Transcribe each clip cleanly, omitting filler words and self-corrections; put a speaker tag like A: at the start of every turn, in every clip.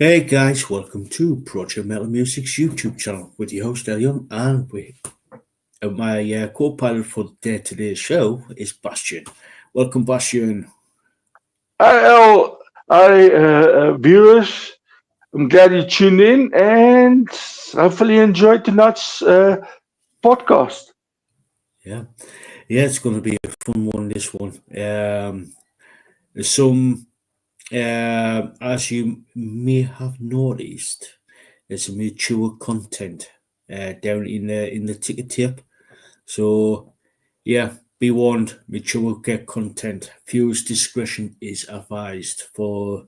A: Hey guys, welcome to Project Metal Music's YouTube channel with your host Ell and my co-pilot for today's show is Basjan. Welcome, Basjan.
B: Hi, viewers. I'm glad you tuned in and hopefully enjoyed tonight's podcast.
A: Yeah, yeah, it's going to be a fun one. This one. There's some, as you may have noticed, there's some mature content down in the ticket tape. So yeah, be warned, mature get content. Viewers' discretion is advised for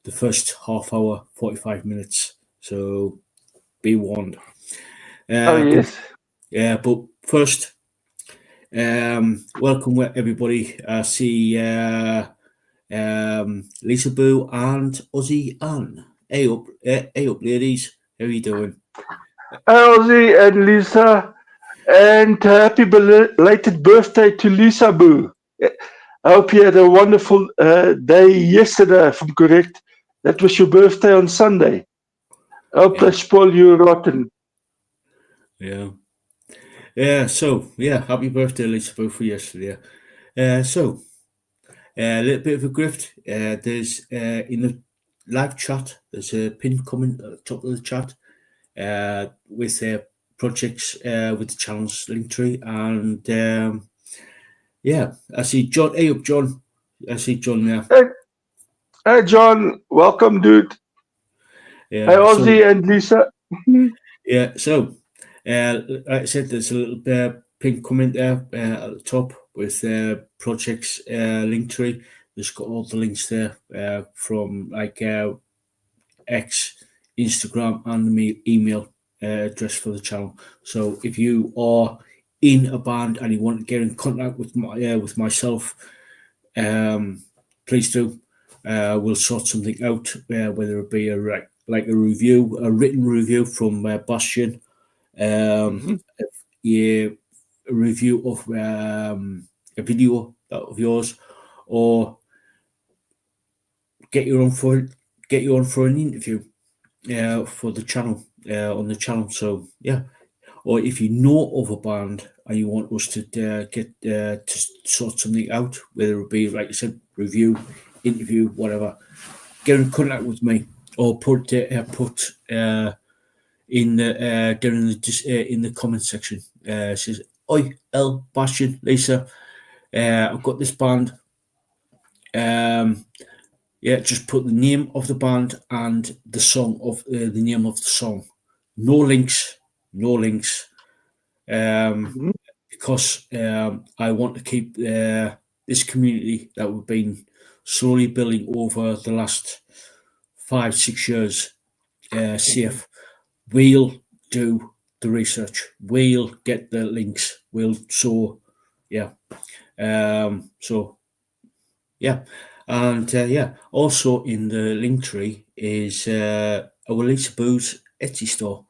A: the first half hour, 45 minutes. So be warned.
B: Oh,
A: But
B: yes.
A: yeah, but first, welcome everybody. I see Lisaboo and Ozzy Ann. Hey up, ladies. How are you doing?
B: Elsie and Lisa, and happy belated birthday to Lisaboo. I hope you had a wonderful day yesterday, if I'm correct. That was your birthday on Sunday. I hope
A: Yeah,
B: they spoil you rotten.
A: yeah. Yeah, so yeah, happy birthday, Lisaboo, for yesterday. So a little bit of a grift. There's in the live chat. There's a pinned comment at the top of the chat with projects with the channel's Linktree, and yeah, I see John. Hey up, John. I see John there.
B: Hey, hey, John, welcome, dude. Hey,
A: Yeah. So
B: Ozzy and Lisa.
A: yeah. So like I said, there's a little pinned comment there at the top with projects Linktree. There's got all the links there from like X, Instagram, and the email address for the channel. So if you are in a band and you want to get in contact with myself, please do. We'll sort something out, whether it be like a review, a written review from Bastion,
B: Mhm.
A: yeah, a review of a video of yours, or get you on for get you on for an interview for the channel on the channel. So yeah, or if you know of a band and you want us to get to sort something out, whether it be like I said, review, interview, whatever, get in contact with me or put in the down in the comment section. Says, "Oi, L Bastion, Lisa, I've got this band. Um, yeah, just put the name of the band and the song of the name of the song. No links, no links,
B: Mhm.
A: because I want to keep this community that we've been slowly building over the last 5-6 years safe. We'll do the research. We'll get the links. Yeah. So yeah, and yeah, also in the link tree is our Lisaboo's Etsy store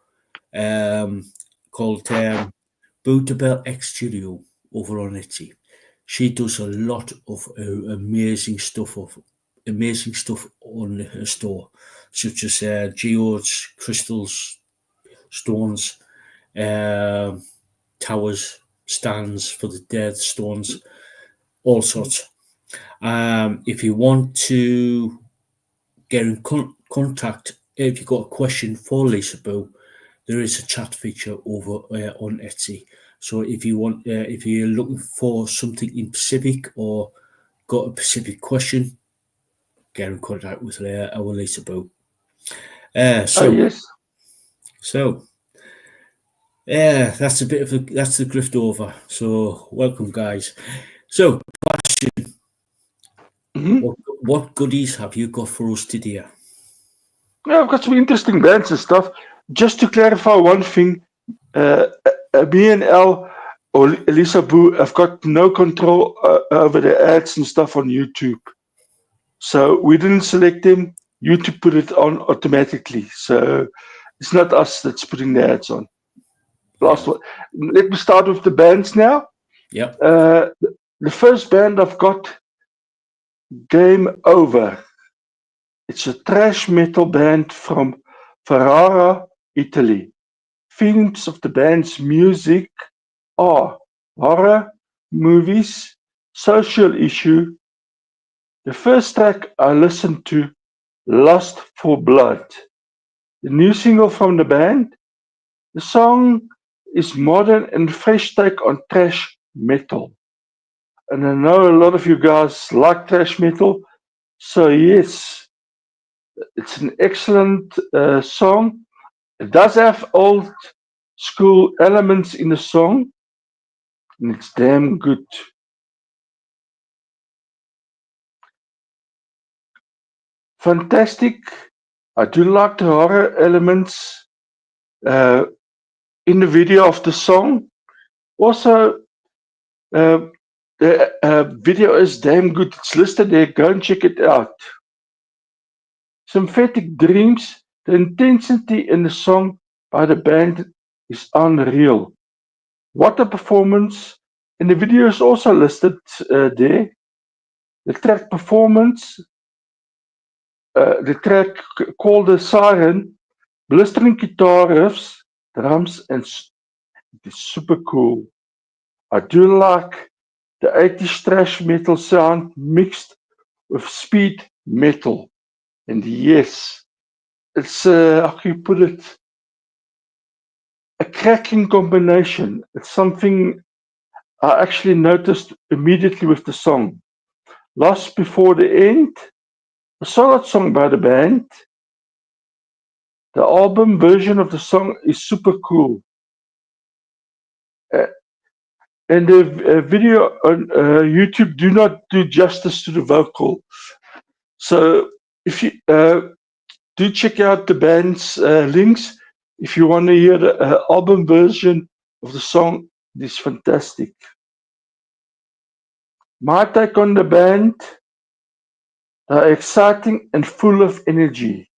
A: called Boo to Bell X Studio over on Etsy. She does a lot of amazing stuff on her store, such as geodes, crystals, stones, uh, towers, stands for the dead, stones, all sorts. If you want to get in contact, if you've got a question for Lisa Boo, there is a chat feature over on Etsy. So if you're looking for something in Pacific or got a Pacific question, get in contact with our Lisa Boo. Uh,
B: Oh,
A: so,
B: yes.
A: so yeah, that's the grift over. So welcome, guys. So, Bastion,
B: Mhm.
A: what goodies have you got for us today?
B: Yeah, I've got some interesting bands and stuff. Just to clarify one thing, uh, me and L or Lisa Boo have got no control over the ads and stuff on YouTube. So we didn't select them. YouTube put it on automatically. So it's not us that's putting the ads on. Last
A: Yeah,
B: one. Let me start with the bands now.
A: yep,
B: Uh, the first band I've got, Game Over. It's a thrash metal band from Ferrara, Italy. Themes of the band's music are horror, movies, social issue. The first track I listened to, Lust for Blood, the new single from the band. The song is modern and fresh take on thrash metal. And I know a lot of you guys like thrash metal, so yes, it's an excellent song. It does have old school elements in the song, and it's damn good. Fantastic. I do like the horror elements uh, in the video of the song. Also, uh, the video is damn good. It's listed there. Go and check it out. Sympathetic Dreams. The intensity in the song by the band is unreal. What a performance. And the video is also listed there. The track performance, the track called The Siren, blistering guitar riffs, drums, and it is super cool. I do like the 80s thrash metal sound mixed with speed metal. And yes, it's, how can you put it, a cracking combination. It's something I actually noticed immediately with the song. Lost Before the End, a solid song by the band. The album version of the song is super cool. Uh, and the video on YouTube do not do justice to the vocal. So if you do check out the band's links, if you want to hear the album version of the song, it is fantastic. My take on the band, they're exciting and full of energy.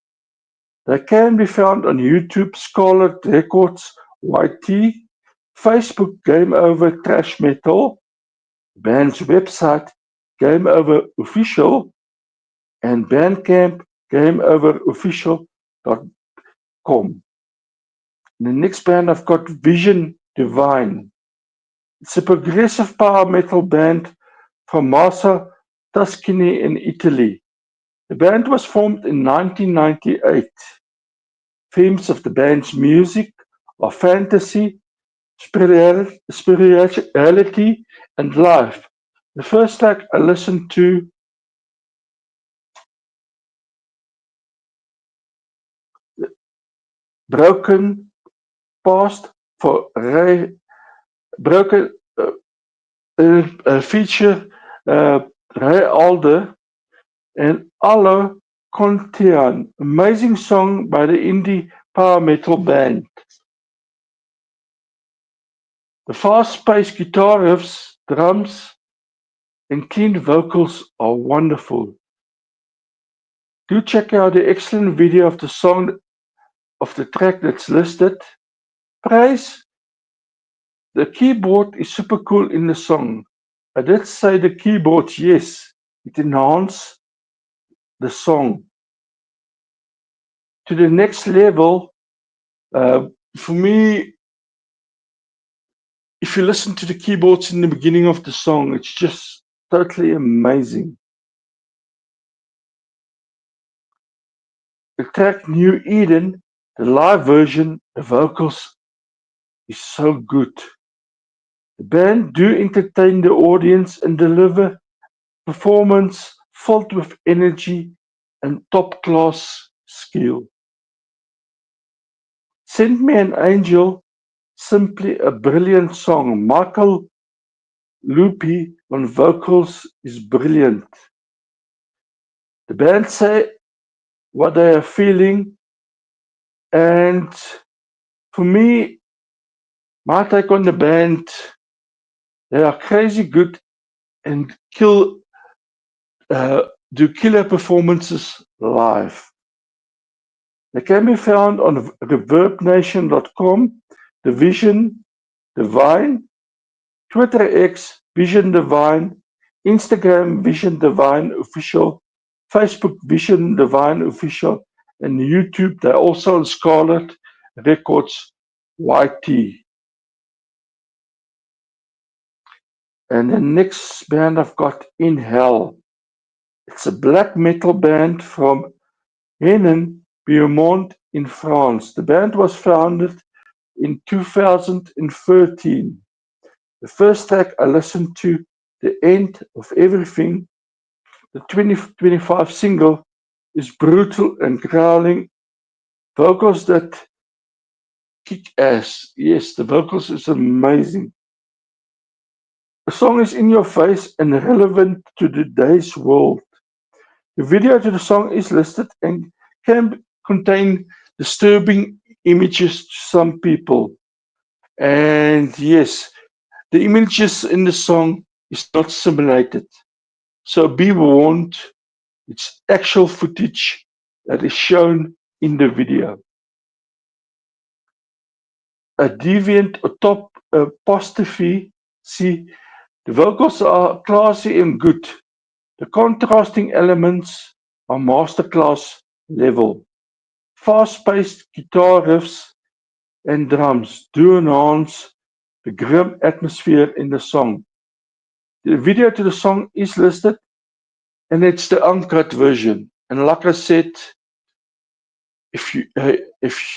B: They can be found on YouTube, Scarlet Records, YT, Facebook Game Over Trash Metal, band's website Game Over Official, and Bandcamp GameOverOfficial.com. The next band I've got Vision Divine. It's a progressive power metal band from Massa, Tuscany in Italy. The band was formed in 1998. Themes of the band's music are fantasy, spirituality, and life. The first track I listened to Broken Past for Ray Broken feature Ray Alder and Allo Contian. Amazing song by the indie power metal band. The fast-paced guitar riffs, drums, and clean vocals are wonderful. Do check out the excellent video of the song of the track that's listed. Praise. The keyboard is super cool in the song. I did say the keyboard, yes, it enhances the song to the next level. For me, if you listen to the keyboards in the beginning of the song, it's just totally amazing. The track New Eden, the live version, the vocals is so good. The band do entertain the audience and deliver performance filled with energy and top-class skill. Send Me an Angel, simply a brilliant song. Michael Lupi on vocals is brilliant. The band say what they are feeling, and for me, my take on the band, they are crazy good and do killer performances live. They can be found on reverbnation.com, The Vision Divine, Twitter X Vision Divine, Instagram Vision Divine Official, Facebook Vision Divine Official, and YouTube. They're also on Scarlet Records YT. And the next band I've got, In Hell. It's a black metal band from Henan, Beaumont in France. The band was founded in 2013. The first track I listened to, The End of Everything, the 2025 single, is brutal and growling. Vocals that kick ass. Yes, the vocals is amazing. The song is in your face and relevant to today's world. The video to the song is listed and can contain disturbing images to some people. And yes, the images in the song is not simulated. So be warned, it's actual footage that is shown in the video. A deviant or top apostrophe. See, the vocals are classy and good. The contrasting elements are masterclass level. Fast-paced guitar riffs and drums do enhance the grim atmosphere in the song. The video to the song is listed and it's the uncut version. And like I said, if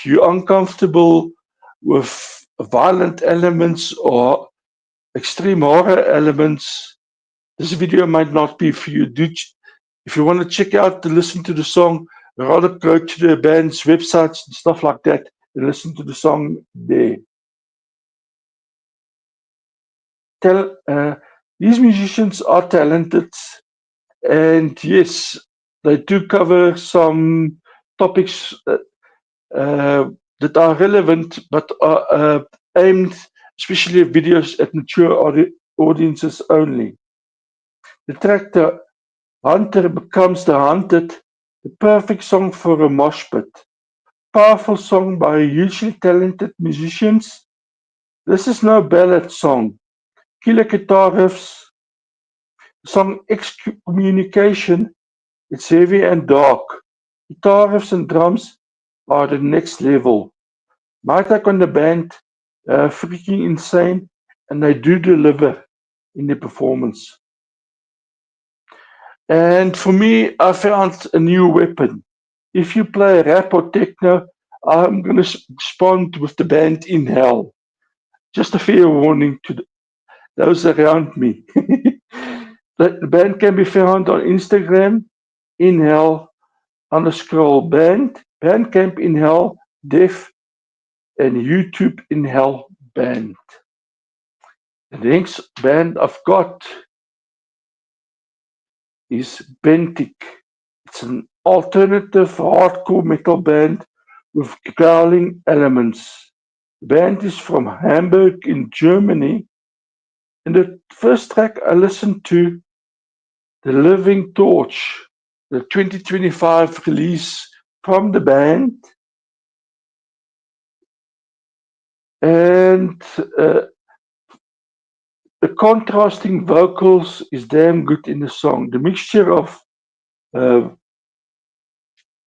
B: you're uncomfortable with violent elements or extreme horror elements, this video might not be for you. If you want to check out to listen to the song, rather go to the band's websites and stuff like that and listen to the song there. These musicians are talented, and yes, they do cover some topics that are relevant, but are aimed, especially videos, at mature audiences only. The track The Hunter Becomes the Hunted, the perfect song for a mosh pit. Powerful song by hugely talented musicians. This is no ballad song. Killer guitar riffs. The song Excommunication. It's heavy and dark. Guitar riffs and drums are the next level. My take on the band, freaking insane, and they do deliver in the performance. And for me, I found a new weapon. If you play rap or techno, I'm going to respond with the band In Hell. Just a fair warning to those around me. The band can be found on Instagram, In Hell _band, Bandcamp In Hell Def, and YouTube In Hell Band. The next band I've got is Bentic. It's an alternative hardcore metal band with growling elements. The band is from Hamburg in Germany. And the first track I listened to, The Living Torch, the 2025 release from the band. And the contrasting vocals is damn good in the song. The mixture of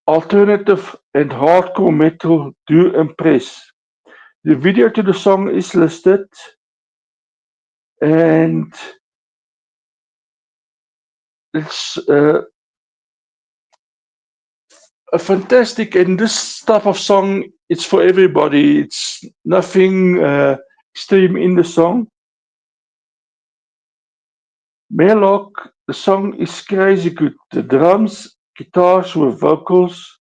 B: alternative and hardcore metal do impress. The video to the song is listed, and it's a fantastic. And this type of song, it's for everybody. It's nothing extreme in the song. Mellock, the song is crazy good. The drums, guitars with vocals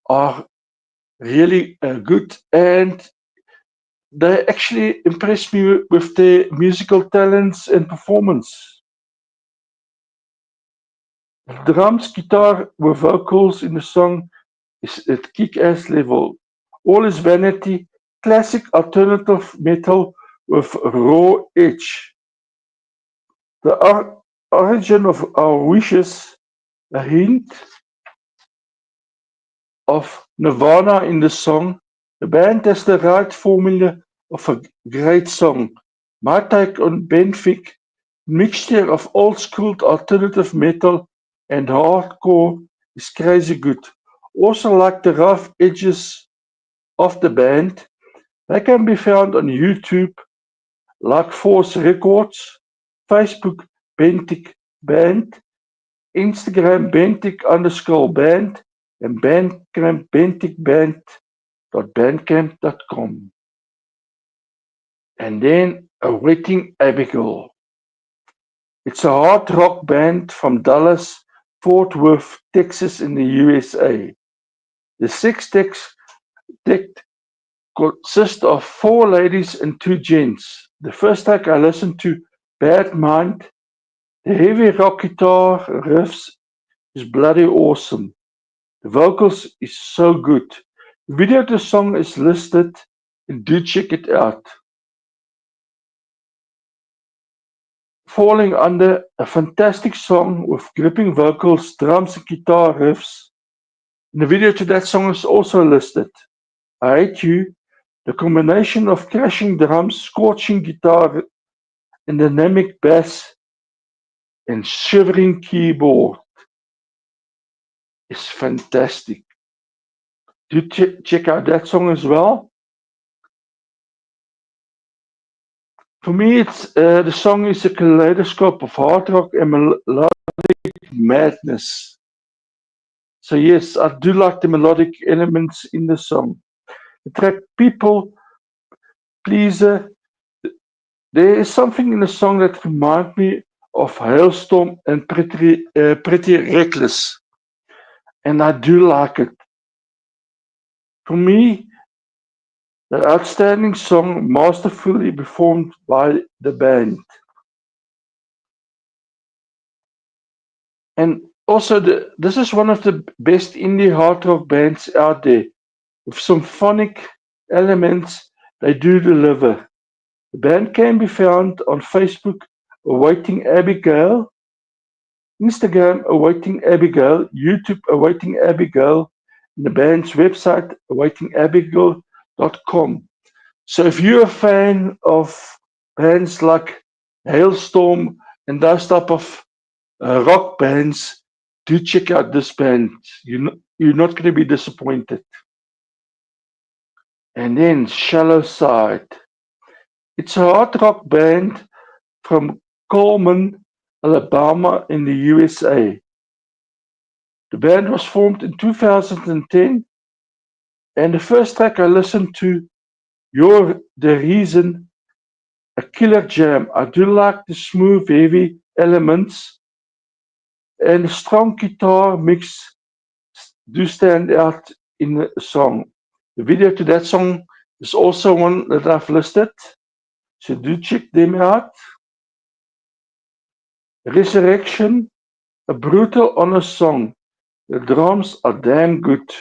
B: are really good, and they actually impressed me with their musical talents and performance. The drums, guitar with vocals in the song is at kick-ass level. All is vanity, classic alternative metal with raw edge. The origin of our wishes, a hint of Nirvana in the song. The band has the right formula of a great song. My take on Benfic, mixture of old school alternative metal and hardcore is crazy good. Also like the rough edges of the band, they can be found on YouTube like Force Records, Facebook Bentic Band, Instagram Bentic_band, and Bandcamp benticband.bandcamp.com. And then Awaiting Abigail. It's a hard rock band from Dallas, Fort Worth, Texas in the USA. The six-deck consists of four ladies and two gents. The first track I listened to, Bad Mind. The heavy rock guitar riffs is bloody awesome. The vocals is so good. The video of the song is listed and do check it out. Falling Under, a fantastic song with gripping vocals, drums and guitar riffs. And the video to that song is also listed. I Hate You, the combination of crashing drums, scorching guitar and dynamic bass and shivering keyboard is fantastic. Do check out that song as well. For me, it's the song is a kaleidoscope of hard rock and melodic madness. So yes, I do like the melodic elements in the song. The track People Pleaser, there is something in the song that reminds me of Hailstorm and Pretty Reckless. And I do like it. For me, the outstanding song masterfully performed by the band. And also, this is one of the best indie hard rock bands out there. With symphonic elements, they do deliver. The band can be found on Facebook, Awaiting Abigail, Instagram, Awaiting Abigail, YouTube, Awaiting Abigail, and the band's website, awaitingabigail.com. So if you're a fan of bands like Hailstorm and those type of rock bands, do check out this band. You're not going to be disappointed. And then Shallow Side. It's a hard rock band from Coleman, Alabama in the USA. The band was formed in 2010, and the first track I listened to, You're the Reason, a killer jam. I do like the smooth, heavy elements, and the strong guitar mix do stand out in the song. The video to that song is also one that I've listed, so do check them out. Resurrection, a brutal honest song. The drums are damn good.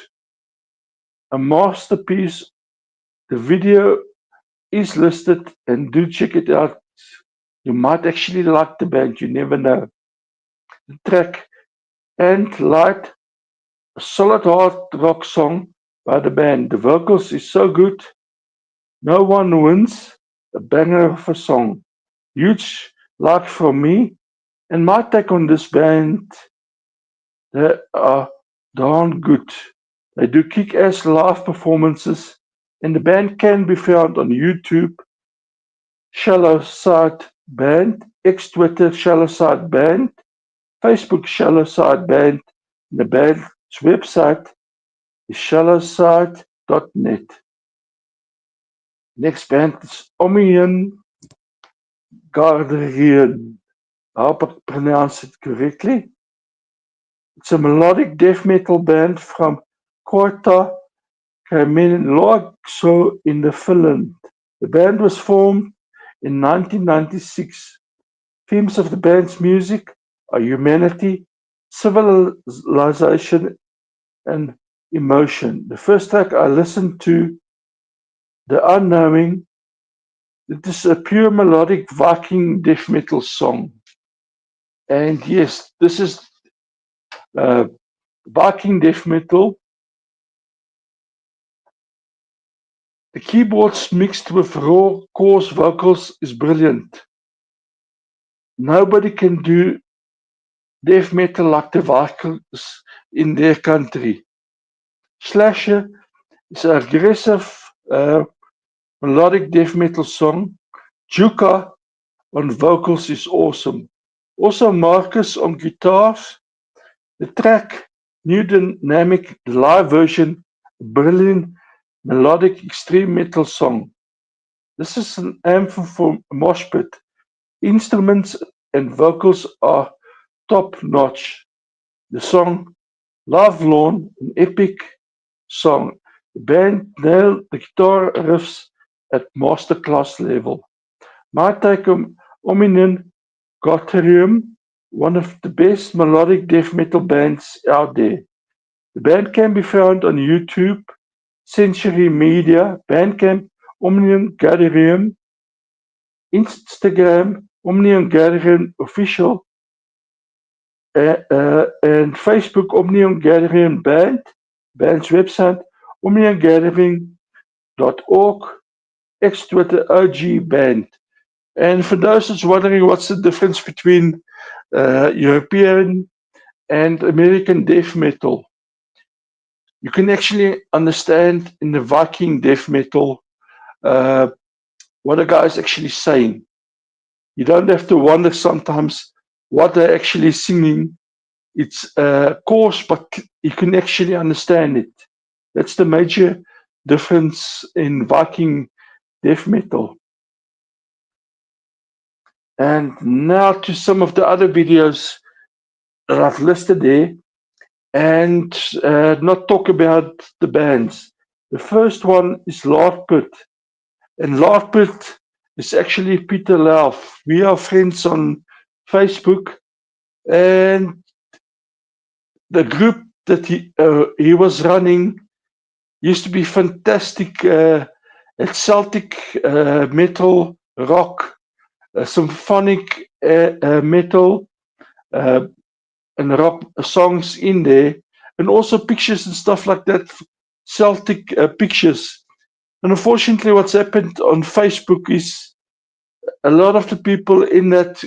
B: A masterpiece. The video is listed and do check it out. You might actually like the band, you never know. The track And Light, a solid hard rock song by the band. The vocals is so good. No One Wins, a banger of a song. Huge like from me. And my take on this band, they are darn good. They do kick-ass live performances, and the band can be found on YouTube, Shallow Side Band, X-Twitter Shallow Side Band, Facebook Shallow Side Band, and the band's website is shallowside.net. Next band is Omian Garderian. I hope I pronounced it correctly. It's a melodic death metal band from Korta Kymenlaakso in the Finland. The band was formed in 1996. Themes of the band's music are humanity, civilization, and emotion. The first track I listened to, The Unknowing, it is a pure melodic Viking death metal song. And yes, this is Viking death metal. The keyboards mixed with raw, coarse vocals is brilliant. Nobody can do death metal like the Vikings in their country. Slasher is an aggressive melodic death metal song. Juka on vocals is awesome. Also Marcus on guitars. The track New Dynamic, the live version, a brilliant melodic extreme metal song. This is an anthem for mosh pit. Instruments and vocals are top notch. The song Love Lawn, an epic song. The band nailed the guitar riffs at masterclass level. My take on Omnium Gotharium, one of the best melodic death metal bands out there. The band can be found on YouTube, Century Media, Bandcamp, Omnium Gotharium, Instagram, Omnium Gotharium Official, and Facebook, Omnium Gotharium Band, band's website, omniumgotharium.org, ex-Twitter OG Band. And for those that's wondering what's the difference between European and American death metal, you can actually understand in the Viking death metal what a guy is actually saying. You don't have to wonder sometimes what they're actually singing. It's coarse, but you can actually understand it. That's the major difference in Viking death metal. And now to some of the other videos that I've listed there, and not talk about the bands. The first one is Lord Pit, and Lord Pit is actually Peter Lauf. We are friends on Facebook, and the group that he was running used to be fantastic. It's Celtic metal, rock, symphonic metal, and rock songs in there, and also pictures and stuff like that, Celtic pictures. And unfortunately, what's happened on Facebook is a lot of the people in that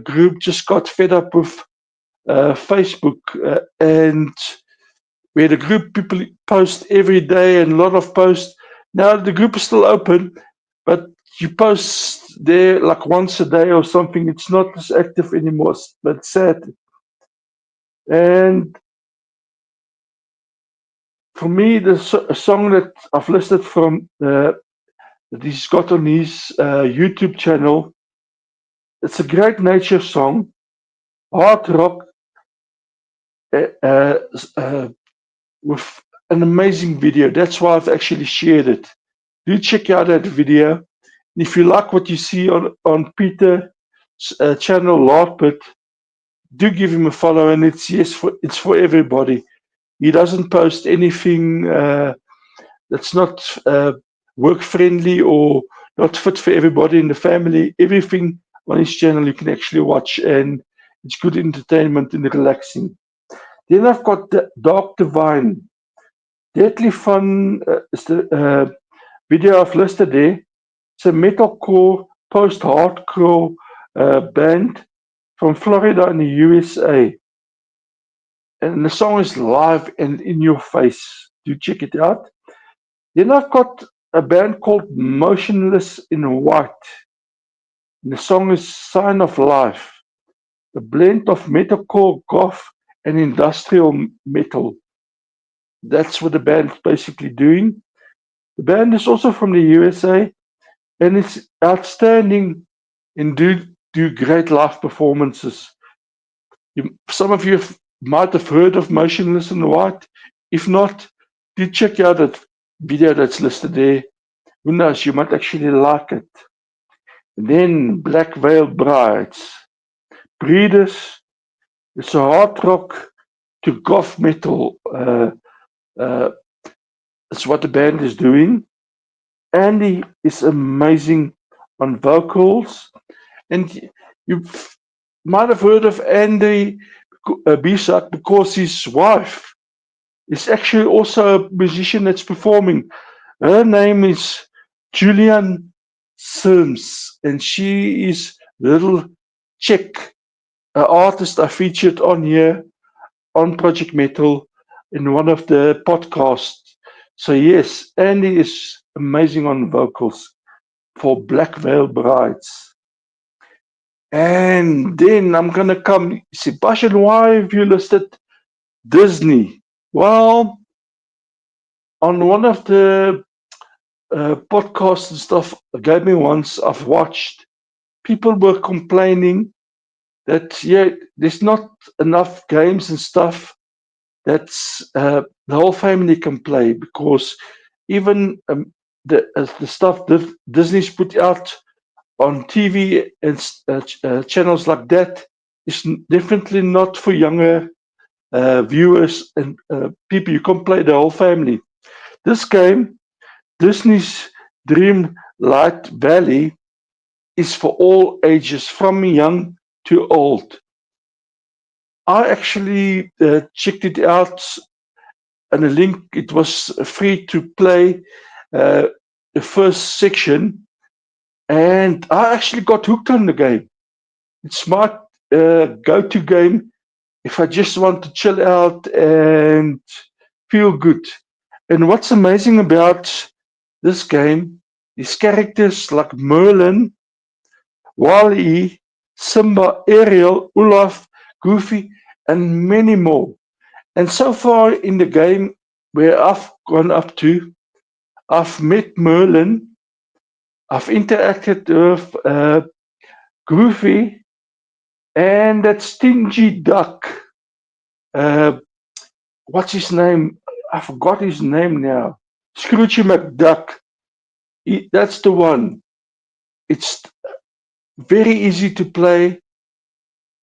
B: group just got fed up with Facebook, and where the group people post every day and a lot of posts. Now the group is still open, but you post there like once a day or something. It's not as active anymore, but it's sad. And for me, the song that I've listed from that he's got on his YouTube channel, it's a great nature song, hard rock, uh, uh, with an amazing video. That's why I've actually shared it. Do check out that video. And if you like what you see on Peter's channel, Larpit, do give him a follow. And it's for everybody. He doesn't post anything that's not work friendly or not fit for everybody in the family. Everything on his channel you can actually watch, and it's good entertainment and relaxing. Then I've got the Dark Divine. Deadly Fun is the video I've listed there. It's a metalcore, post-hardcore band from Florida in the USA. And the song is live and in your face. Do check it out. Then I've got a band called Motionless in White. And the song is Sign of Life. A blend of metalcore, goth, and industrial metal. That's what the band is basically doing. The band is also from the USA, and it's outstanding and do great live performances. Some of you might have heard of Motionless in White. If not, do check out that video that's listed there. Who knows, you might actually like it. And then Black Veil Brides. Breeders. It's a hard rock to goth metal. That's what the band is doing. Andy is amazing on vocals. And you might have heard of Andy Bisak because his wife is actually also a musician that's performing. Her name is Julian Sims, and she is little chick artist I featured on here on Project Metal in one of the podcasts. So yes, Andy is amazing on vocals for Black Veil Brides. And then I'm gonna come, Sebastian, why have you listed Disney? Well, on one of the podcasts and stuff gave me once, I've watched, people were complaining that yeah, there's not enough games and stuff that's the whole family can play because even the stuff that Disney's put out on TV and channels like that is definitely not for younger viewers and people. You can play the whole family. This game, Disney's Dream Light Valley, is for all ages, from young to old. I actually checked it out and a link. It was free to play the first section, and I actually got hooked on the game. It's my go-to game if I just want to chill out and feel good. And what's amazing about this game is characters like Merlin, Wally, Simba, Ariel, Olaf, Goofy, and many more. And so far in the game, where I've gone up to, I've met Merlin, I've interacted with Goofy, and that stingy duck. Uh, what's his name? I forgot his name now. Scrooge McDuck. That's the one. It's very easy to play.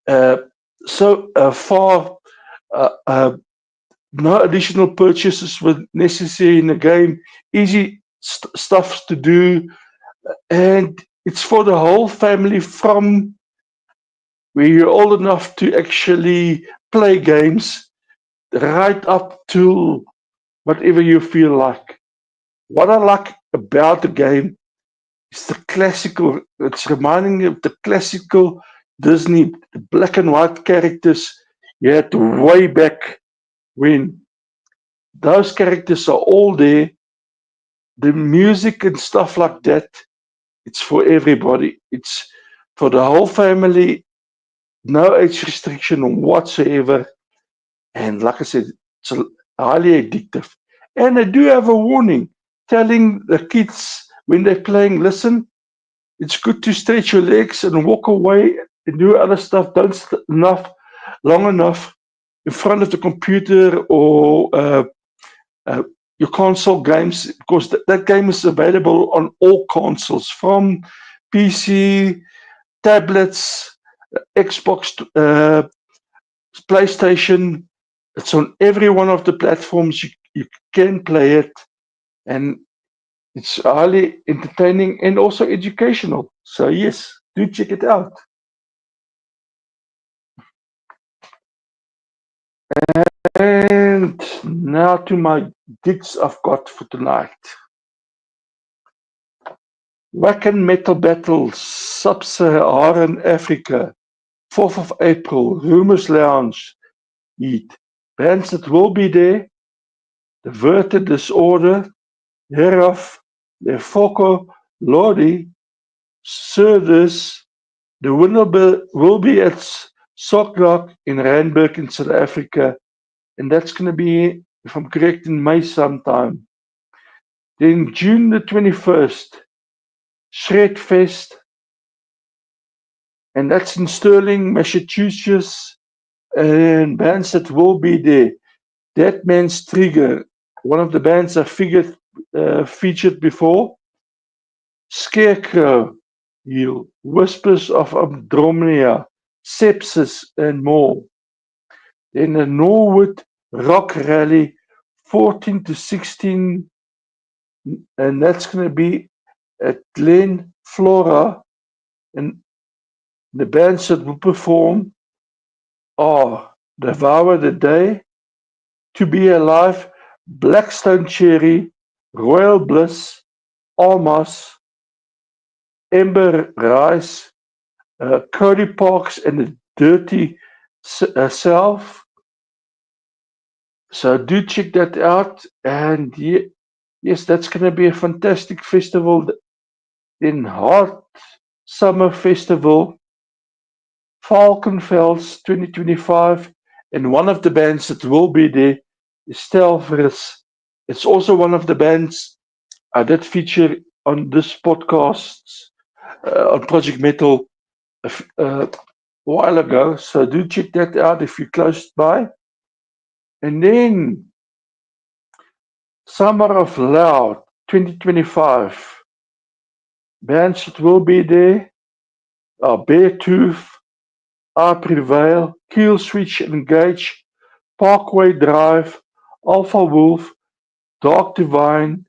B: Uh, so far, uh, uh, no additional purchases were necessary in the game. Easy stuff to do, and it's for the whole family from where you're old enough to actually play games right up to whatever you feel like. What I like about the game is the classical, it's reminding me of the classical Disney black and white characters you had way back when. Those characters are all there. The music and stuff like that, it's for everybody. It's for the whole family, no age restriction whatsoever. And like I said, it's highly addictive. And I do have a warning telling the kids when they're playing, listen, it's good to stretch your legs and walk away and do other stuff. Don't long enough in front of the computer or uh, your console games because that game is available on all consoles from PC, tablets, Xbox, PlayStation. It's on every one of the platforms. You can play it, and it's highly entertaining and also educational. So yes, do check it out. And now to my gigs I've got for tonight. Wacken Metal Battle, Sub-Saharan Africa, 4th of April, Rumors Lounge, Heat. Bands that will be there, The Verted Disorder, Herof, Lefoko, Lodi, Surdus. The winner will be at Socklock in Randburg in South Africa, and that's going to be, if I'm correct, in May sometime. Then June the 21st, Shredfest, and that's in Sterling, Massachusetts, and bands that will be there. Dead Man's Trigger, one of the bands I featured before. Scarecrow, Heal, Whispers of Andromeda, Sepsis, and more. Then the Norwood Rock Rally, 14 to 16, and that's going to be at Glen Flora, and the bands that will perform are Devour the Day, To Be Alive, Blackstone Cherry, Royal Bliss, Almas, Ember Rise, Cody Parks, and the Dirty Self. So do check that out. And yes, that's going to be a fantastic festival. Then Hot Summer Festival, Falkenfels 2025. And one of the bands that will be there is Stelvers. It's also one of the bands that feature on this podcast on Project Metal a while ago. So do check that out if you're close by. And then Summer of Loud 2025. Bands that will be there are Beartooth, I Prevail, Kill Switch Engage, Parkway Drive, Alpha Wolf, Dark Divine,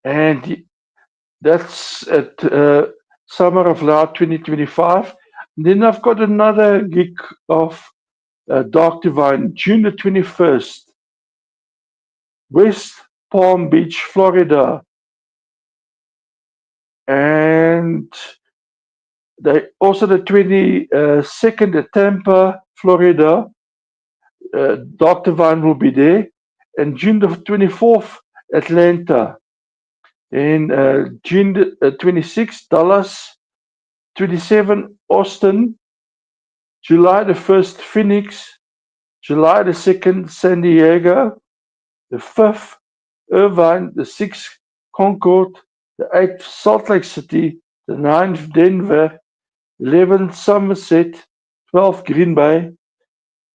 B: and that's at Summer of Loud 2025. And then I've got another gig of Dark Divine, June the 21st, West Palm Beach, Florida. And also the 22nd at Tampa, Florida. Dark Divine will be there. And June the 24th, Atlanta. And June the 26th, Dallas. 27th, Austin. July the 1st, Phoenix. July the 2nd, San Diego. The 5th, Irvine. The 6th, Concord. The 8th, Salt Lake City. The 9th, Denver. 11th, Somerset. 12th, Green Bay.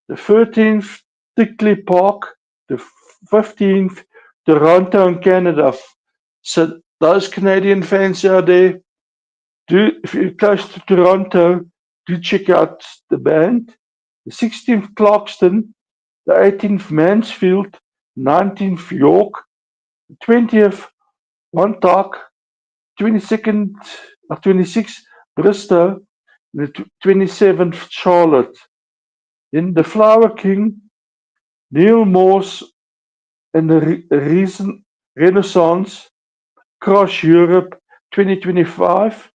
B: The 13th, Tickley Park. The 15th, Toronto in Canada. So those Canadian fans out there, if you're close to Toronto, do check out the band. The 16th, Clarkston. The 18th, Mansfield. 19th, York. The 20th, Montauk. 22nd, 26th, Bristol. And the 27th, Charlotte. Then the Flower King, Neil Morse and the Renaissance, Cross Europe 2025,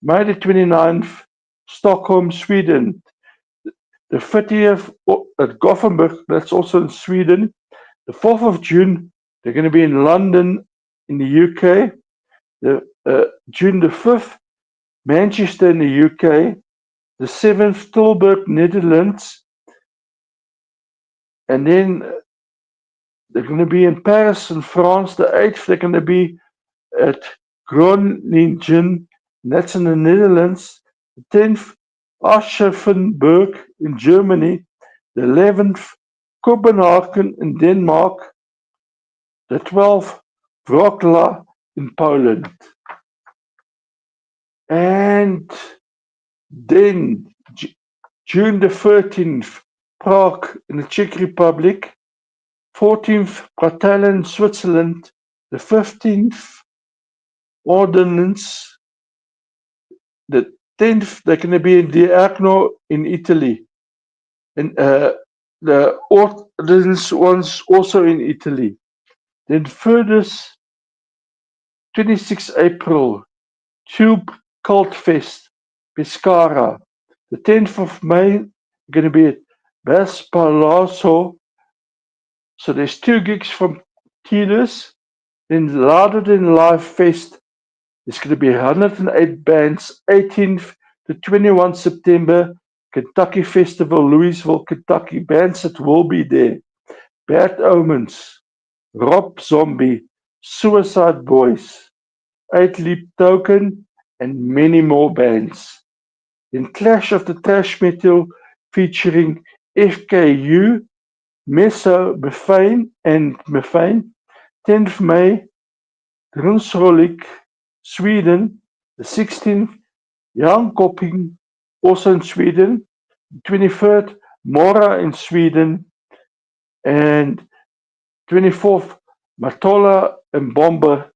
B: May the 29th, Stockholm, Sweden. The 30th at Gothenburg, that's also in Sweden. The 4th of June, they're going to be in London in the UK. June the 5th, Manchester in the UK. The 7th, Tilburg, Netherlands. And then they're going to be in Paris in France. The 8th, they're going to be at Groningen, that's in the Netherlands. The 10th, Aschaffenburg in Germany. The 11th, Copenhagen in Denmark. The 12th, Wrocław in Poland. And then June the 13th, Prague in the Czech Republic. 14th, Bratislava, Switzerland. The 15th, Ordnance. The 10th, they're going to be in Diagno in Italy. And the Ordnance one's also in Italy. Then furthest, 26th April, Tube Cult Fest, Pescara. The 10th of May, going to be at Bas Palazzo. So there's 2 gigs from Tielus. Then Louder Than Live Fest. There's going to be 108 bands, 18th to 21 September, Kentucky Festival, Louisville, Kentucky. Bands that will be there: Bad Omens, Rob Zombie, Suicide Boys, 8 Leap Token, and many more bands. Then Clash of the Trash Metal featuring FKU, Meso, Mefane, 10th May, Grunsrolik, Sweden. The 16th, Jan Kopping, also in Sweden. 23rd, Mora in Sweden. And 24th, Matola and Bomber,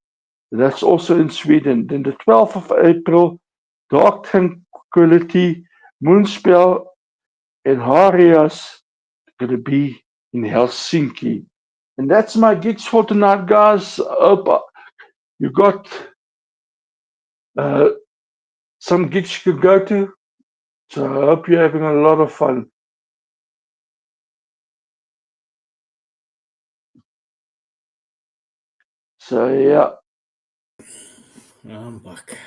B: that's also in Sweden. Then the 12th of April, Dark Tranquility, Moonspell, and Harias going to be in Helsinki. And that's my gigs for tonight, guys. I hope you got some gigs you could go to. So I hope you're having a lot of fun. So yeah.
A: I'm back.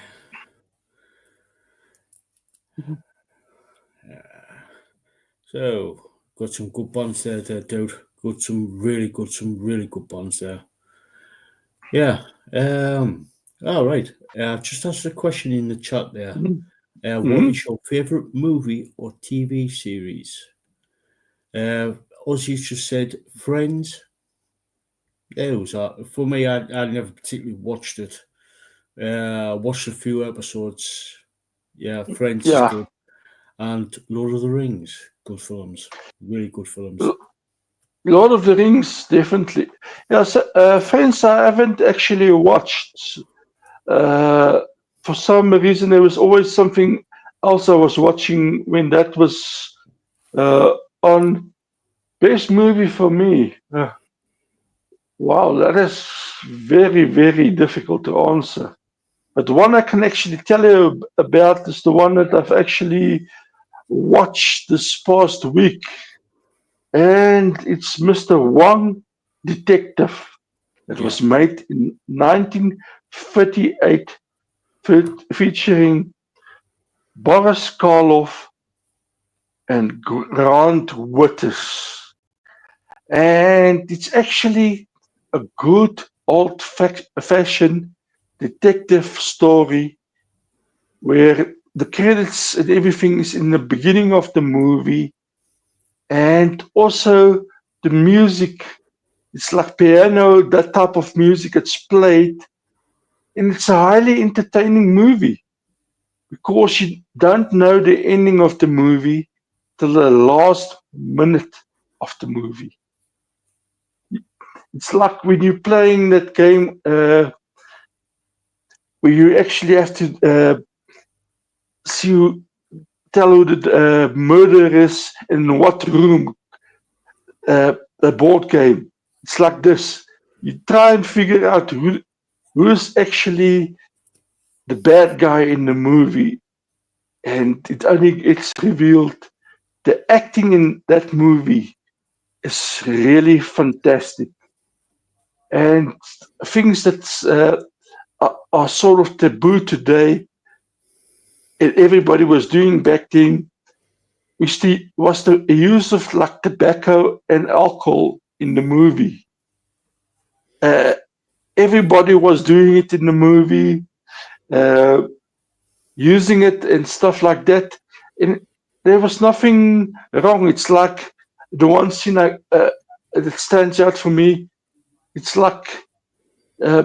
A: So, got some good bands there, dude. Got some really good bands there. Yeah. All right. Just asked a question in the chat there. What
B: Mhm.
A: is your favorite movie or TV series? Uh, Ozzy just said Friends. Yeah, it was for me. I never particularly watched it. Watched a few episodes. Yeah, Friends is
B: Yeah.
A: good, and Lord of the Rings, good films, really good films.
B: Lord of the Rings, definitely. Yeah, so, Friends, I haven't actually watched. Uh, for some reason, there was always something else I was watching when that was uh, on. Best movie for me. Wow, that is very, very difficult to answer. But the one I can actually tell you about is the one that I've actually watched this past week, and it's Mr. Wong Detective. It
A: Yeah,
B: was made in 1938, featuring Boris Karloff and Grant Withers. And it's actually a good old-fashioned detective story where the credits and everything is in the beginning of the movie, and also the music. It's like piano, that type of music it's played, and it's a highly entertaining movie because you don't know the ending of the movie till the last minute of the movie. It's like when you're playing that game where you actually have to see, tell who the murderer is in what room. A board game. It's like this. You try and figure out who is actually the bad guy in the movie, and it only gets revealed. The acting in that movie is really fantastic, and things that are sort of taboo today, and everybody was doing back then, was the use of like tobacco and alcohol in the movie. Uh, Everybody was doing it in the movie, uh, using it and stuff like that. And there was nothing wrong. It's like the one scene that stands out for me. It's like uh,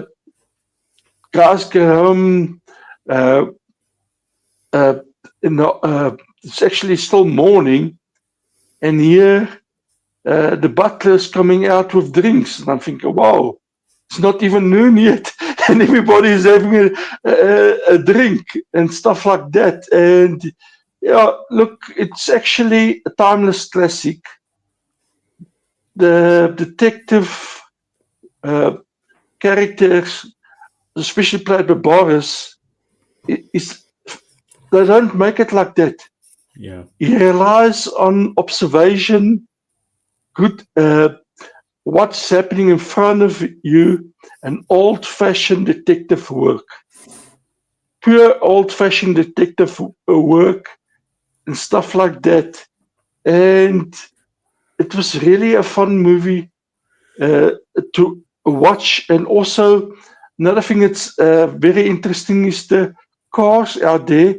B: guys get home. Uh, uh, it's actually still morning, and here the butler's coming out with drinks, and I'm thinking, wow, it's not even noon yet, and everybody is having a drink and stuff like that. And yeah, look, it's actually a timeless classic. The detective uh, characters, especially played by Boris, is they don't make it like that.
A: yeah,
B: He relies on observation, good what's happening in front of you, and old-fashioned detective work. Pure old-fashioned detective work and stuff like that. And it was really a fun movie uh, to watch. And also, another thing that's very interesting is the cars out there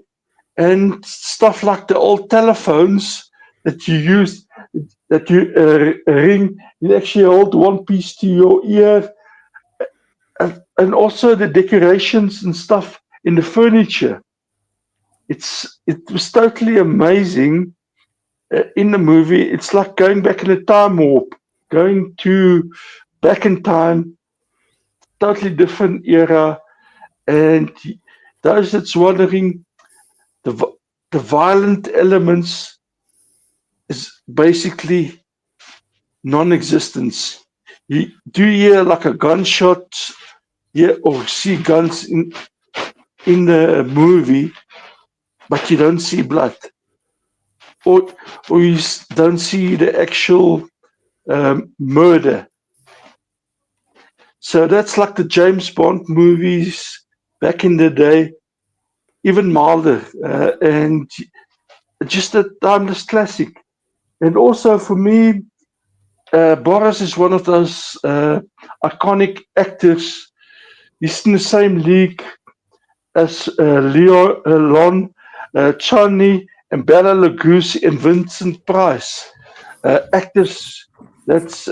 B: and stuff like the old telephones that you use, that you ring. You actually hold one piece to your ear, and also the decorations and stuff in the furniture. It was totally amazing in the movie. It's like going back in a time warp, going to back in time, totally different era. And those that's wondering, the violent elements is basically non-existence. You do hear like a gunshot, yeah, or see guns in the movie, but you don't see blood. or you don't see the actual murder. So that's like the James Bond movies back in the day, even milder, and just a timeless classic. And also for me, Boris is one of those iconic actors. He's in the same league as Lon Chaney and Bela Lugosi and Vincent Price, actors that's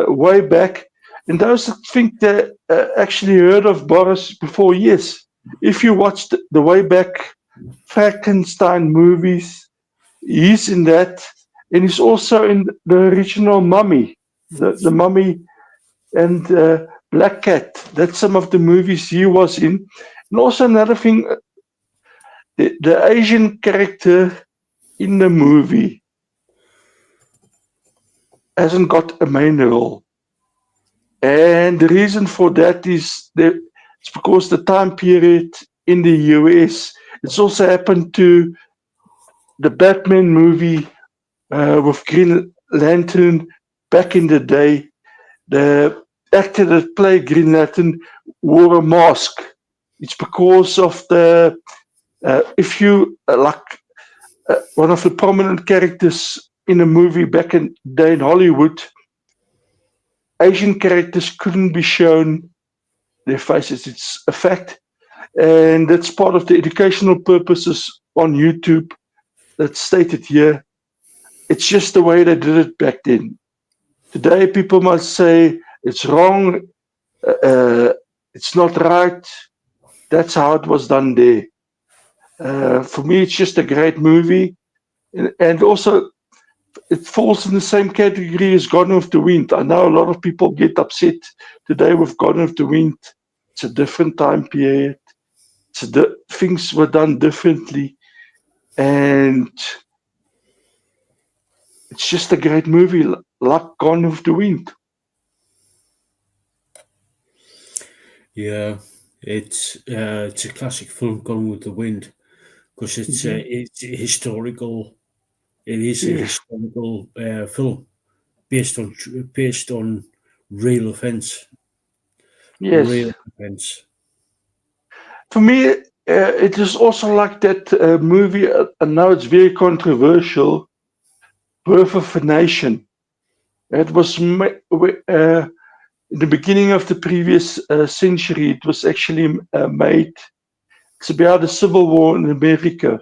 B: way back. And those that think they actually heard of Boris before, yes. If you watched the way back Frankenstein movies, he's in that. And he's also in the original Mummy, the Mummy and Black Cat. That's some of the movies he was in. And also another thing, the Asian character in the movie hasn't got a main role. And the reason for that is it's because the time period in the US. It's also happened to the Batman movie with Green Lantern back in the day. The actor that played Green Lantern wore a mask. It's because of the if you like one of the prominent characters in a movie back in the day in Hollywood, Asian characters couldn't be shown their faces. It's a fact, and that's part of the educational purposes on YouTube that's stated here. It's just the way they did it back then. Today, people must say it's wrong, uh, it's not right. That's how it was done there. For me, it's just a great movie, and also it falls in the same category as Gone with the Wind. I know a lot of people get upset today with Gone with the Wind. It's a different time period. Things were done differently, and it's just a great movie, like Gone with the Wind.
A: Yeah, it's a classic film, Gone with the Wind, because it's a historical. It is a
B: Yes,
A: historical film based on real events.
B: yes.
A: Real events.
B: For me, it is also like that movie. And now it's very controversial. Birth of a Nation. It was in the beginning of the previous century. It was actually made. It's about the Civil War in America,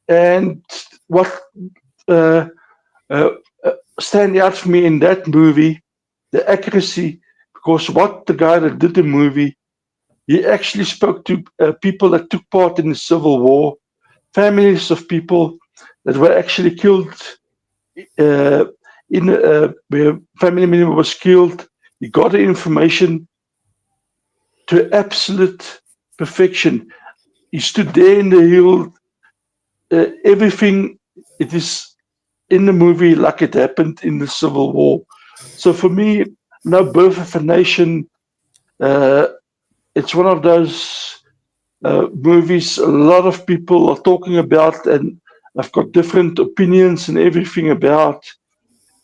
B: and what uh, uh, stand out for me in that movie, the accuracy, because what the guy that did the movie, he actually spoke to people that took part in the Civil War, families of people that were actually killed uh, where family member was killed. He got the information to absolute perfection. He stood there in the hill. Everything it is in the movie like it happened in the Civil War. So for me, No Birth of a Nation, uh, it's one of those movies a lot of people are talking about, and I've got different opinions and everything about,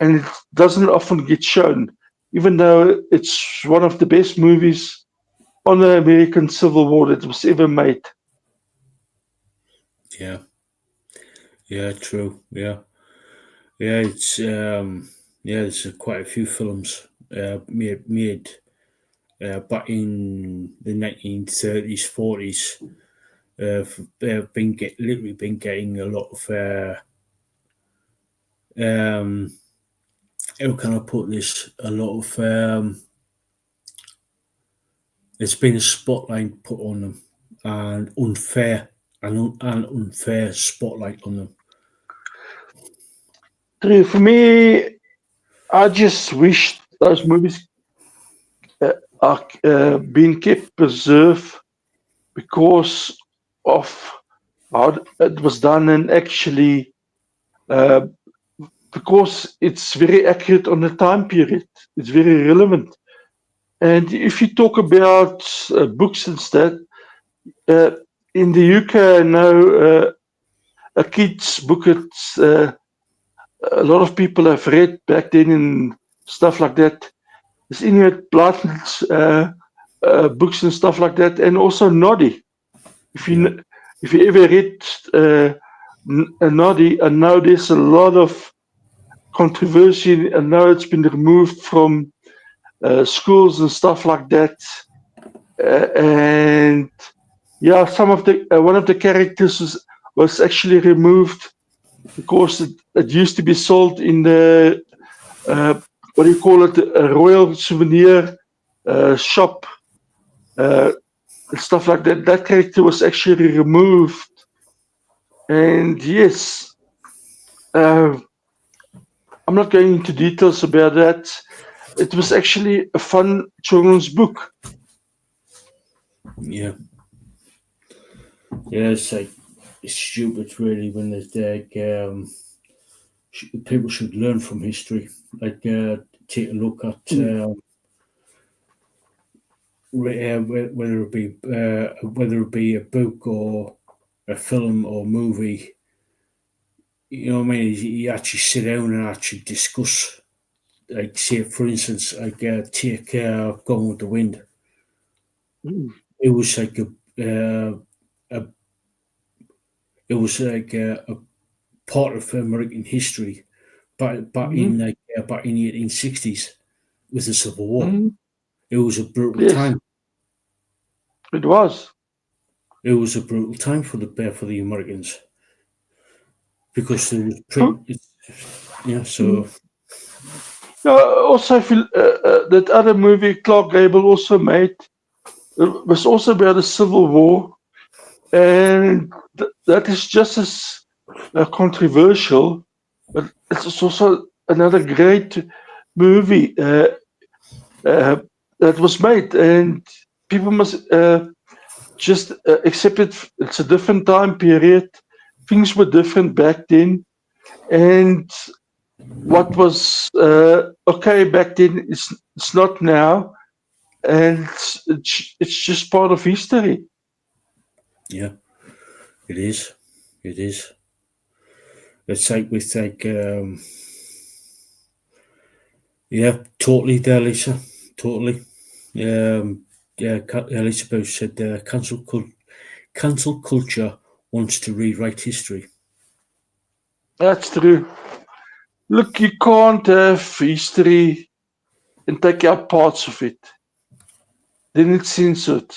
B: and it doesn't often get shown, even though it's one of the best movies on the American Civil War that was ever made.
A: Yeah, yeah, true. Yeah, yeah. There's quite a few films made back in the 1930s, 40s. They've literally been getting a lot of um, how can I put this? A lot of there's been a spotlight put on them, and an unfair spotlight on them.
B: For me, I just wish those movies are being kept preserved because of how it was done, and actually uh, because it's very accurate on the time period. It's very relevant. And if you talk about books instead, uh, in the UK, I know a kid's book. It's a lot of people have read back then and stuff like that. There's Inuit Blatant's books and stuff like that, and also Noddy. If you
A: Yeah.
B: if you ever read Noddy, I know there's a lot of controversy, and now it's been removed from schools and stuff like that. And yeah, some of the one of the characters was actually removed because it used to be sold in the what do you call it, a royal souvenir shop, uh, and stuff like that. That character was actually removed, and yes, uh, I'm not going into details about that. It was actually a fun children's book.
A: Yeah. Yeah, it's stupid really when there's like people should learn from history. Like take a look at
B: Mm,
A: whether it be a book or a film or movie. You know what I mean? You actually sit down and actually discuss. Like say for instance, like take Gone with the Wind.
B: mm,
A: It was like a it was like a part of American history,
B: mm,
A: back in the 1860s with the Civil War.
B: mm.
A: It was a brutal
B: Yes,
A: time.
B: it was.
A: It was a brutal time for the Americans because there was
B: For,
A: print. Yeah,
B: mm.
A: so
B: Yeah, also, I feel that other movie Clark Gable also made was also about the Civil War, and that is just as controversial, but it's also another great movie uh, that was made, and people must just accept it. It's a different time period. Things were different back then, and what was okay back then is it's not now, and it's just part of history.
A: yeah, it is. It is. It's like with like yeah, totally there, Lisa. Totally. Yeah, Lisaboo said cancel culture wants to rewrite history.
B: That's true. Look, you can't have history and take out parts of it. Then it's censored.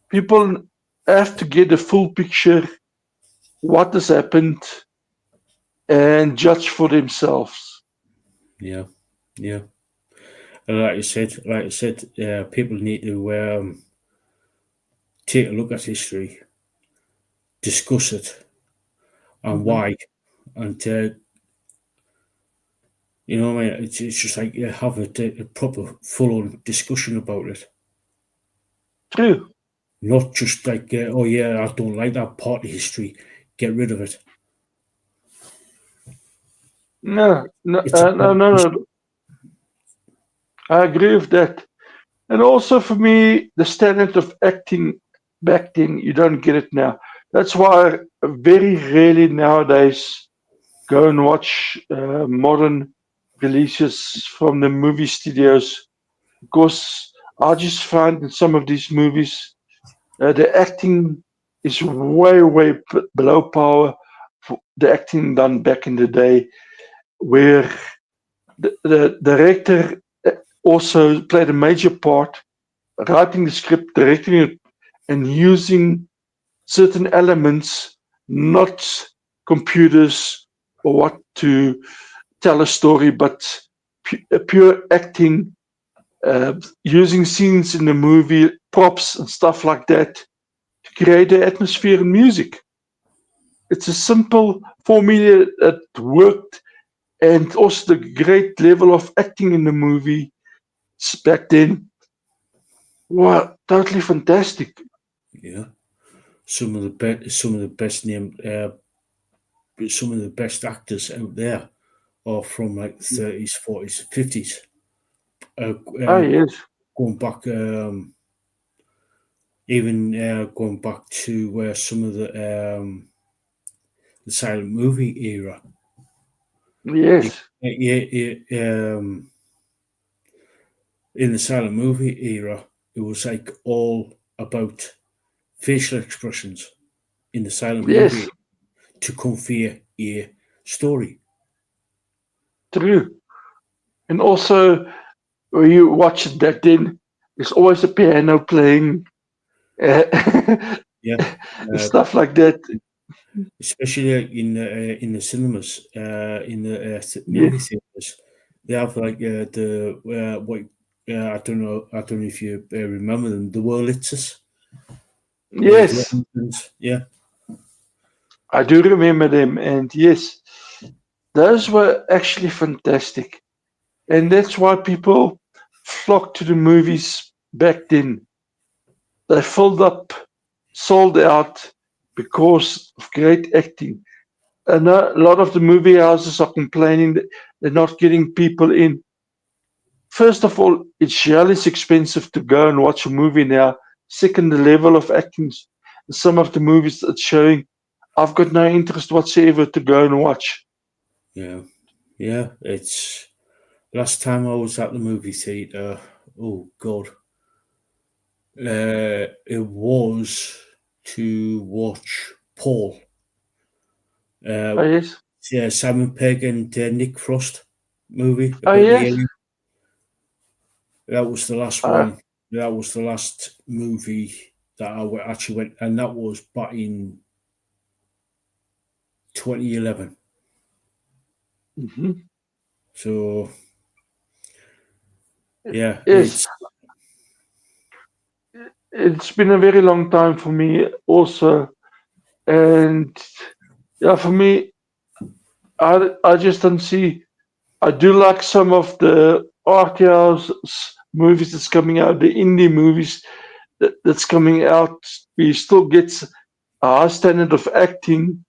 B: People have to get the full picture, what has happened, and judge for themselves.
A: Yeah, yeah. Like I said, people need to take a look at history, discuss it, and
B: Mhm.
A: why, and you know, what I mean, it's just like have a proper, full-on discussion about it,
B: True.
A: not just like oh yeah, I don't like that part of history, get rid of it.
B: No, no,
A: It's a
B: no,
A: part of
B: no,
A: history.
B: no. I agree with that. And also for me, the standard of acting back then, you don't get it now. That's why I very rarely nowadays go and watch modern releases from the movie studios because I just find in some of these movies the acting is way, way below power for the acting done back in the day, where the director also played a major part writing the script, directing it, and using certain elements, not computers or what to tell a story, but pure acting, using scenes in the movie, props and stuff like that to create the atmosphere and music. It's a simple formula that worked, and also the great level of acting in the movie back then. Wow, totally fantastic.
A: Yeah, some of the best actors out there are from like 30s, 40s, 50s. Uh,
B: Ah,
A: uh,
B: yes.
A: going back, even going back to some of the the silent movie era.
B: Yes.
A: In the silent movie era, it was like all about facial expressions in the silent movie
B: Yes.
A: to convey a story.
B: True. And also, when you watch that, then there's always a piano playing,
A: Yeah, uh,
B: stuff like that.
A: especially in the cinemas, in the movie
B: Yes.
A: theaters, they have like the what I don't know if you remember them, the Wurlitzers, the
B: Yes.
A: Londons, yeah,
B: I do remember them. And yes, those were actually fantastic. And that's why people flocked to the movies back then. They filled up, sold out because of great acting. And a lot of the movie houses are complaining that they're not getting people in. First of all, it's really expensive to go and watch a movie now. Second, the level of acting, some of the movies that's showing, I've got no interest whatsoever to go and watch.
A: yeah, yeah. It's last time I was at the movie theater. Oh God, it was to watch Paul. Uh,
B: Oh, yes.
A: yeah, Simon Pegg and Nick Frost movie
B: Oh,
A: about the
B: yes.
A: alien. That was the last
B: Uh,
A: one. That was the last movie that actually went, and that was back in 2011.
B: mhm.
A: So yeah,
B: Yes, it's been a very long time for me also. And yeah, for me, I just don't see. I do like some of the art house movies that's coming out, the indie movies that's coming out. We still get a high standard of acting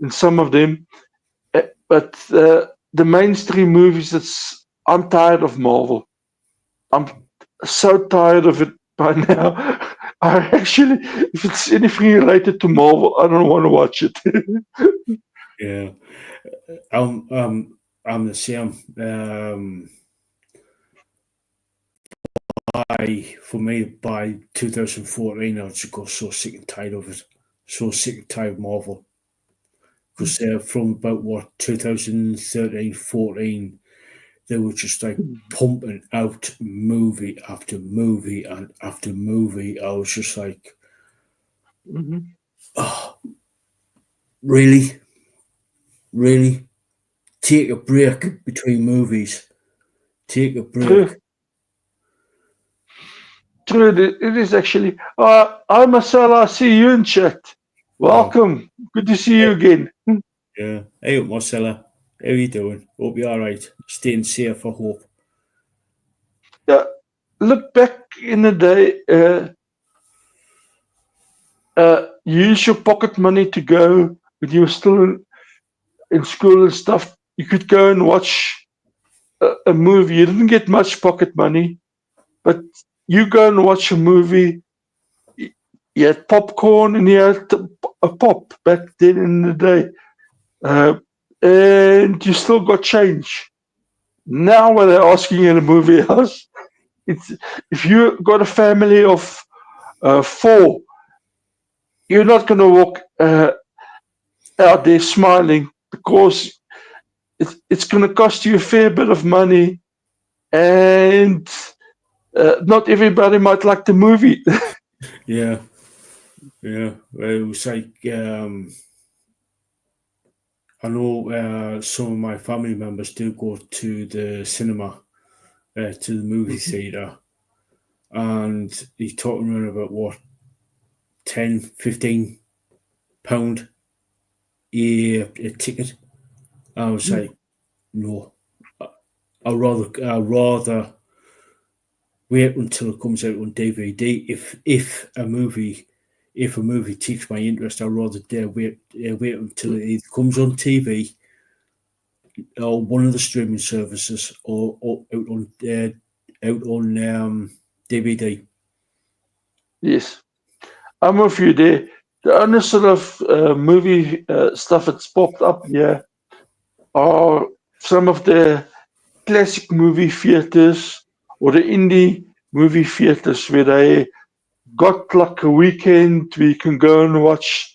B: in some of them, but the mainstream movies, that's I'm tired of Marvel. I'm so tired of it by now. I actually, if it's anything related to Marvel, I don't want to watch it.
A: yeah, I'm um I'm the same. For me by 2014, I just got so sick and tired of it. So sick and tired of Marvel because from about what 2013, 14, they were just like pumping out movie after movie and after movie. I was just like,
B: Mhm.
A: oh, really, really, take a break between movies. Take a break.
B: True, true. It is actually. Hi, Marcella. I see you in chat.
A: Oh,
B: Welcome. Good to see you again.
A: yeah. Hey, Marcella. How you doing? Hope you're all right. Staying safe, I hope.
B: Yeah, look back in the day. You use your pocket money to go when you were still in school and stuff. You could go and watch a movie. You didn't get much pocket money, but you go and watch a movie. You had popcorn and you had a pop back then in the day, uh, and you still got change. Now, when they're asking you in a movie house, it's if you got a family of four, you're not going to walk out there smiling because it's going to cost you a fair bit of money, and not everybody might like the movie.
A: Yeah, yeah. Well, it was like I know some of my family members do go to the cinema, to the movie theatre, and he's talking around about what 10, 15 pound a ticket. I was like, no, I rather wait until it comes out on DVD. If a movie takes my interest, I'd rather wait until it either comes on TV or one of the streaming services or out on DVD.
B: Yes, I'm with you there. the only sort of movie stuff that's popped up here are some of the classic movie theaters or the indie movie theaters where they got like a weekend where you can go and watch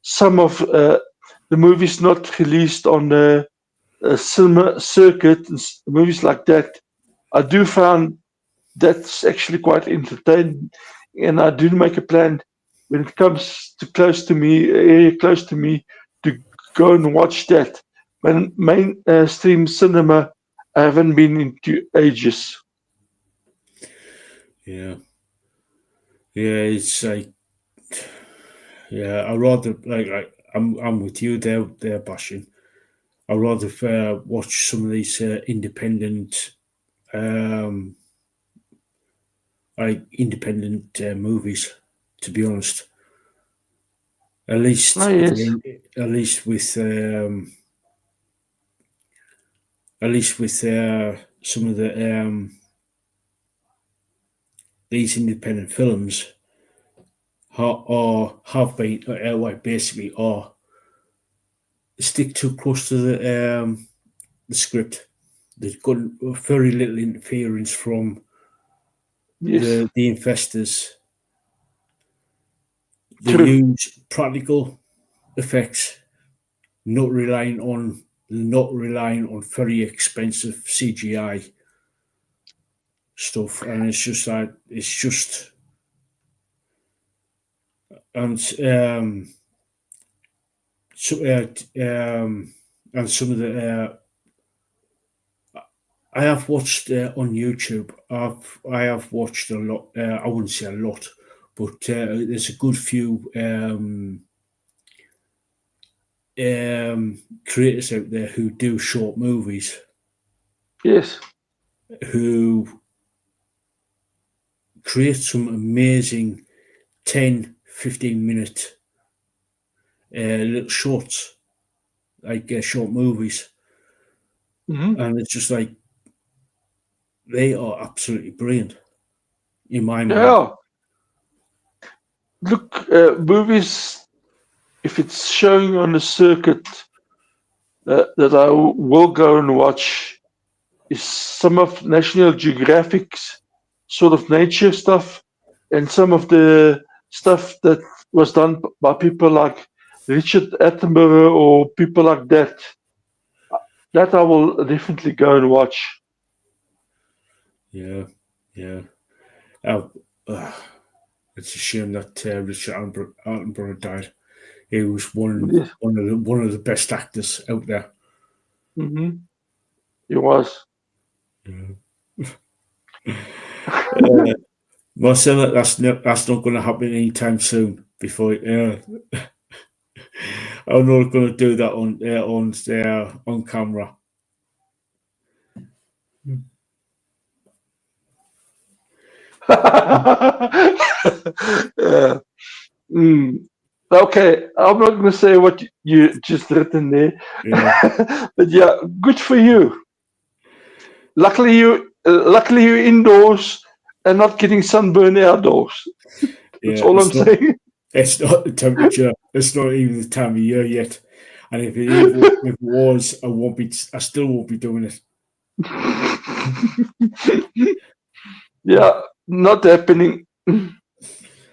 B: some of the movies not released on the cinema circuit and movies like that. I do find that's actually quite entertaining, and I do make a plan when it comes to close to me, area close to me, to go and watch that. But mainstream cinema, I haven't been into ages.
A: Yeah, yeah. It's like, yeah. I rather I'm with you there, Bashan. I rather watch some of these independent, um, movies. To be honest, at
B: Oh
A: least
B: yes,
A: they, at least with some of these independent films have been basically are stick too close to the script. They've got very little interference from
B: yes,
A: the investors. They
B: true.
A: use practical effects, not relying on very expensive CGI stuff, and it's just and so, and some of the I have watched on YouTube. I have watched a lot. I wouldn't say a lot, but there's a good few creators out there who do short movies
B: Yes.
A: who create some amazing 10, 15 minute little shorts, like short movies.
B: Hmm.
A: And it's just like they are absolutely brilliant in my mind.
B: Yeah. Look, movies, if it's showing on the circuit that I will go and watch, is some of National Geographic's sort of nature stuff and some of the stuff that was done by people like Richard Attenborough or people like that. That I will definitely go and watch.
A: Yeah, yeah. Uh, uh, it's a shame that Richard Attenborough died. He was
B: Yes.
A: one of the best actors out there.
B: Hmm. It was.
A: Yeah. Uh, Marcella, that's not going to happen anytime soon. Before I'm not going to do that on camera.
B: Yeah. Mm. Okay, I'm not going to say what you just written there,
A: Yeah,
B: but yeah, good for you. Luckily you're indoors and not getting sunburn outdoors. That's
A: yeah.
B: all I'm saying.
A: It's not the temperature. It's not even the time of year yet. And if it was, I won't be. I still won't be doing it.
B: Yeah, not happening.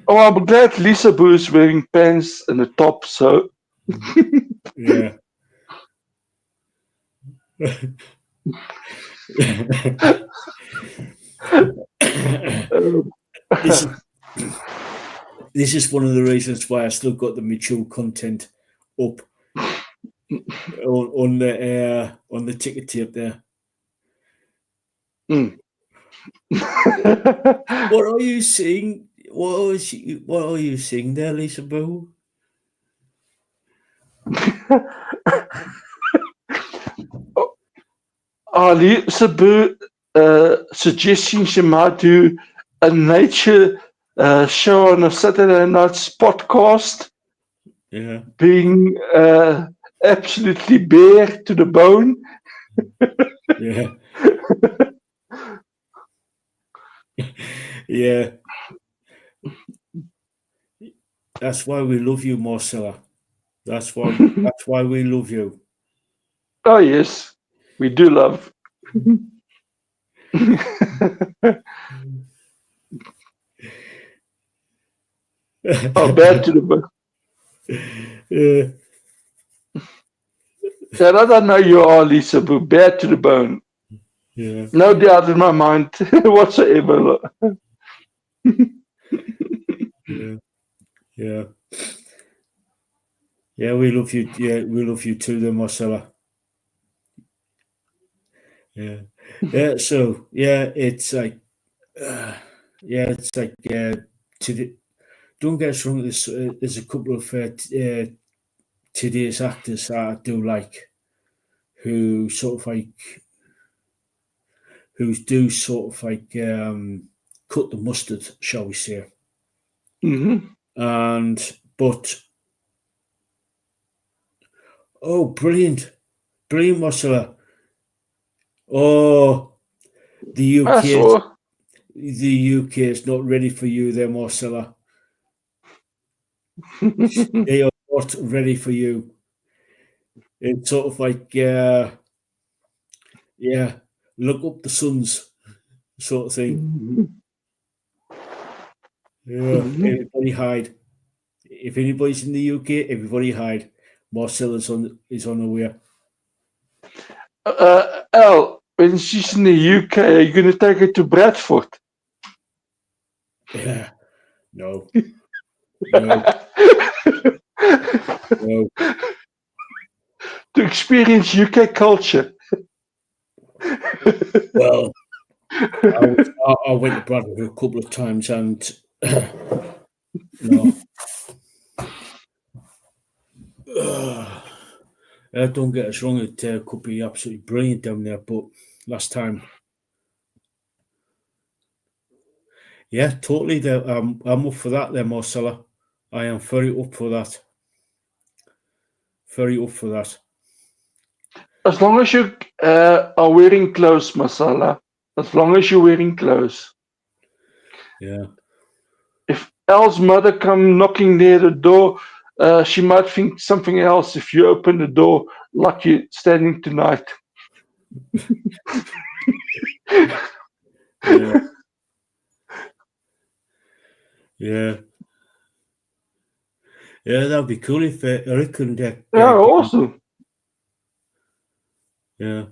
B: Oh, I'm glad Lisaboo is wearing pants and a top, so
A: Yeah.
B: um,
A: this is this is one of the reasons why I still got the mature content up on the ticket tape there.
B: mm.
A: What are you seeing? What are you seeing there, Lisa Boo?
B: Lisaboo suggesting she might do a nature show on a Saturday night's podcast,
A: Yeah,
B: being absolutely bare to the bone.
A: yeah, yeah. That's why we love you, Marcella. That's why we love you.
B: Oh yes, we do love. Oh, bad to the bone.
A: Yeah,
B: And I don't know you are, Lisaboo. Bad to the bone.
A: yeah,
B: No doubt in my mind whatsoever.
A: yeah, yeah. Yeah, we love you. Yeah, we love you too, then, Marcella. Yeah, yeah. So yeah, it's like, yeah, it's like to the, don't get us wrong. There's a couple of today's actors that I do like, who sort of like who do sort of like cut the mustard, shall we say?
B: Mm-hmm.
A: And but oh, brilliant, brilliant, Marcella. Oh, the
B: I
A: UK,
B: saw.
A: the UK is not ready for you, there, Marcella. They are not ready for you. It's sort of like, yeah, look up the suns sort of thing.
B: Mhm.
A: Yeah,
B: Mhm.
A: everybody hide. If anybody's in the UK, everybody hide. Marcella's is unaware.
B: Elle, when she's in the UK, are you going to take her to Bradford?
A: Yeah, no, no, no.
B: To experience UK culture.
A: Well, I went to Bradford a couple of times, and no. Don't get us wrong, it could be absolutely brilliant down there, but last time, yeah, totally. There, I'm up for that, there, Marcella. I am very up for that. Very up for that.
B: As long as you are wearing clothes, Masala. As long as you're wearing clothes.
A: Yeah.
B: If Elle's mother come knocking near the door, she might think something else if you open the door like you're standing tonight.
A: Yeah. Yeah. Yeah, that'd be cool if Eric can
B: Yeah, awesome.
A: yeah.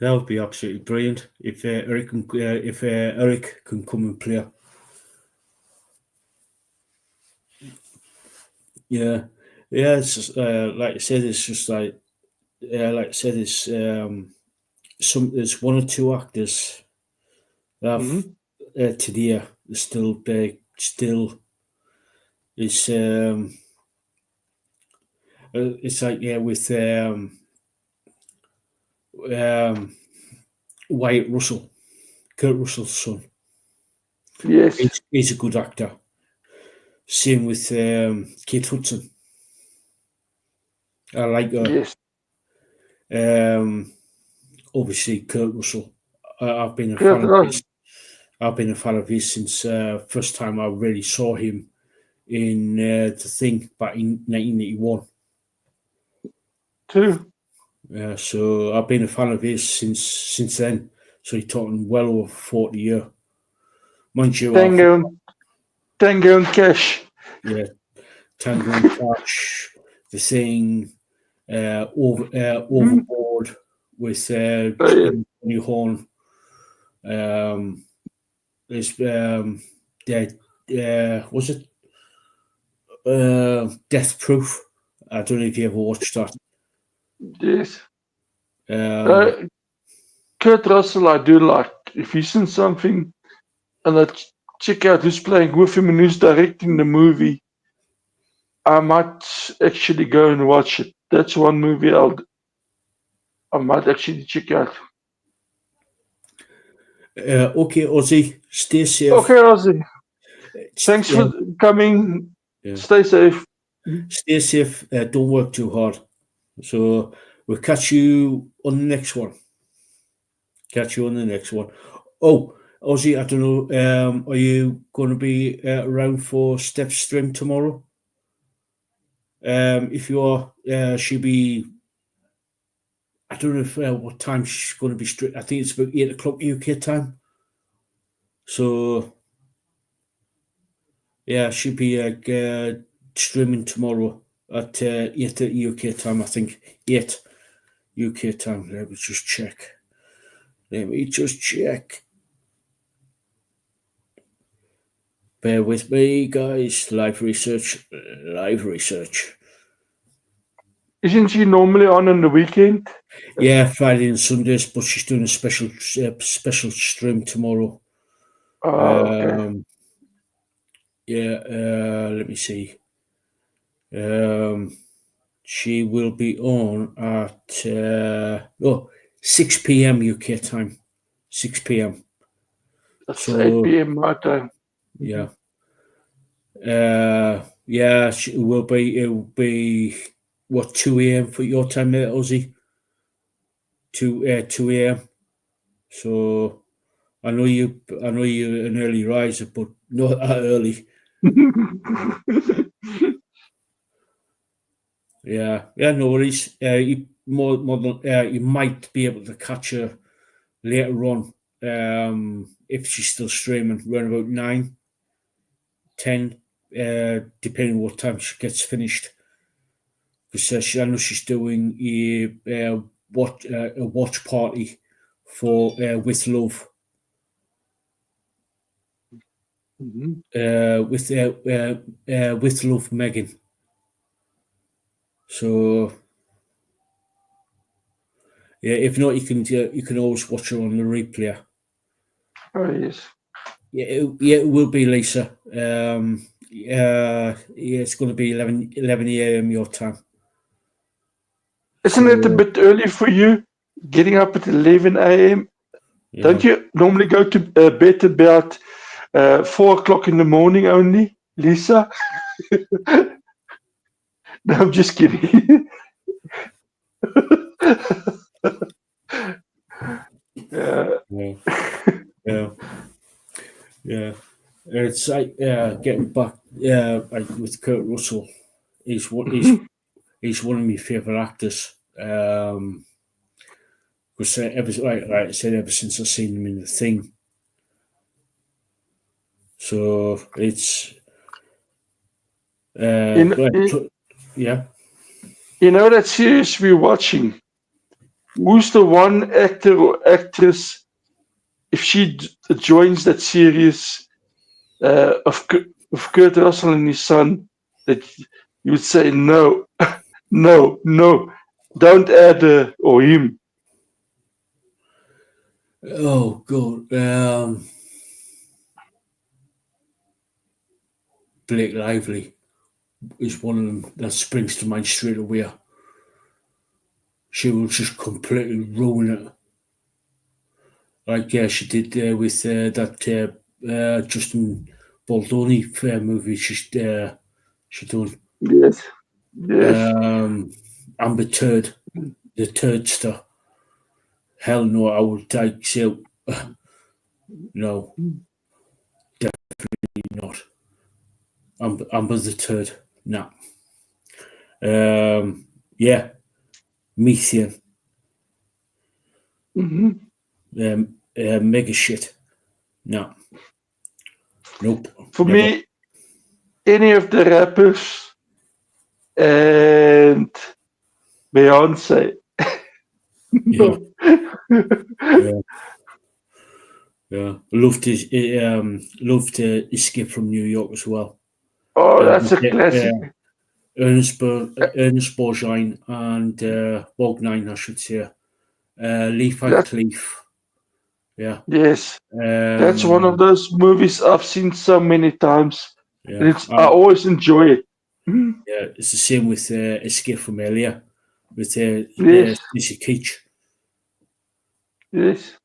A: That would be absolutely brilliant if Eric can come and play. Yeah, yeah. It's just, like I said, it's just like I said, it's there's one or two actors that have
B: Mm-hmm.
A: today still is it's like yeah with um Wyatt Russell, Kurt Russell's son.
B: Yes,
A: He's a good actor. Same with Kate Hudson. I like her.
B: yes.
A: Obviously, Kurt Russell. I've been a
B: Kurt
A: fan of his.
B: Russell
A: I've been a fan of his since first time I really saw him in the thing back in 1981.
B: too.
A: So I've been a fan of his since then. So he's talking well over 40 years. Mind you,
B: Tango and Cash.
A: yeah, Tango and Cash, The Thing,
B: Mm-hmm.
A: Overboard with
B: Yeah.
A: New Horn. There's Dead. Was it Death Proof? I don't know if you ever watched that.
B: Yes.
A: Um,
B: Kurt Russell, I do like. If he's in something, and I check out who's playing with him and who's directing the movie, I might actually go and watch it. That's one movie I might actually check out.
A: okay, Ozzy, stay
B: Okay,
A: safe.
B: Ozzy. Thanks
A: Yeah,
B: for coming.
A: yeah.
B: Stay safe.
A: Stay safe. Don't work too hard. So we'll catch you on the next one. Catch you on the next one. Oh, Ozzy, I don't know. Are you going to be around for Steph's stream tomorrow? If you are, she'll be. I don't know if what time she's going to be. I think it's about 8 o'clock UK time. So yeah, she'll be streaming tomorrow at 8 UK time. I think 8 UK time. Let me just check. Bear with me, guys. Live research.
B: Isn't she normally on the weekend?
A: Yeah, Friday and Sundays, but she's doing a special stream tomorrow.
B: Okay.
A: Yeah, let me see. She will be on at 6 p.m. UK time. 6 p.m.
B: That's
A: So
B: 8 p.m. my time.
A: yeah, yeah, it will be. It will be what 2 a.m. for your time there, Ozzy. 2 a.m. So I know you're an early riser, but not that early. Yeah, no worries. You you might be able to catch her later on, if she's still streaming, around about 9, 10, depending what time she gets finished. Because I know she's doing a watch party for with love. With love, Megan. So yeah, if not, you can always watch her on the replay.
B: Oh yes.
A: Yeah, it will be Lisa. Yeah, it's going to be 11 a.m. your time.
B: Isn't it a bit early for you? Getting up at 11 a.m.
A: Yeah.
B: Don't you normally go to bed about 4 o'clock in the morning only, Lisa? No, I'm just kidding.
A: Yeah. It's like getting back with Kurt Russell. He's one of my favourite actors. Because like I said, ever since I've seen him in The Thing. So it's yeah.
B: You know that series we're watching? Who's the one actor or actress, if she joins that series of Kurt Russell and his son, that you would say, no, no, don't add her or him?
A: Oh God. Blake Lively is one of them that springs to mind straight away. She will just completely ruin it. Like she did with that Justin Baldoni movie she done.
B: Yes.
A: Amber Turd, the Turdster. Hell no, I would take so. No, definitely not. Amber the Turd. No. Yeah, Methane. Mega shit. No. Nope.
B: For
A: Never.
B: me, any of the rappers and Beyonce.
A: Yeah. Yeah. Loved Escape from New York as well.
B: Oh, that's a classic.
A: Ernest Borgnine and Borgnine, I should say. Lee Van Cleef. Yeah.
B: Yes. That's one of those movies I've seen so many times.
A: Yeah.
B: I always enjoy it.
A: Yeah, it's the same with Escape from L.A. with
B: Yes.
A: Stacey Keach.
B: Yes.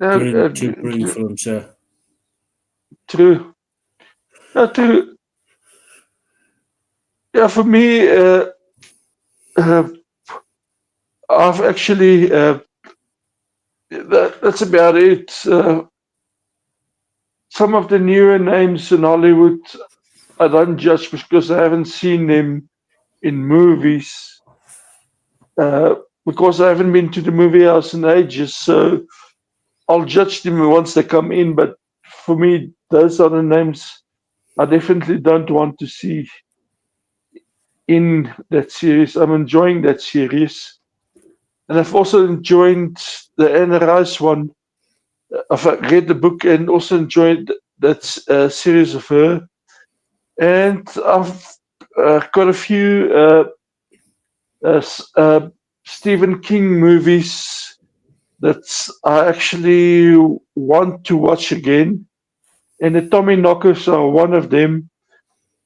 A: Two brilliant films.
B: True. True. Yeah, for me, I've actually that's about it. Some of the newer names in Hollywood, I don't judge because I haven't seen them in movies. Because I haven't been to the movie house in ages, so I'll judge them once they come in. But for me, those are the names I definitely don't want to see in that series. I'm enjoying that series, and I've also enjoyed the Anne Rice one. I've read the book and also enjoyed that series of her. And I've got a few uh, Stephen King movies that I actually want to watch again. And the Tommy Knockers are one of them.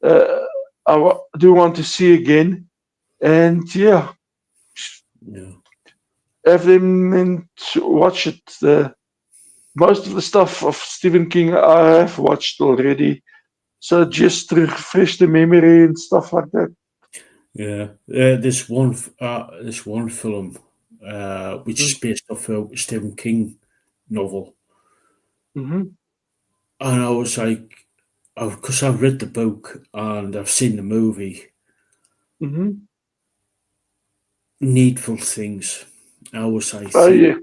B: Uh, do want to see again. And yeah,
A: Yeah.
B: have them and watch it. Most of the stuff of Stephen King I have watched already. So just to refresh the memory and stuff like that.
A: Yeah, this one film, which is based off a Stephen King novel,
B: Mm-hmm.
A: and I was like, because I've read the book and I've seen the movie,
B: Mm-hmm.
A: Needful Things. I was like,
B: Oh yeah,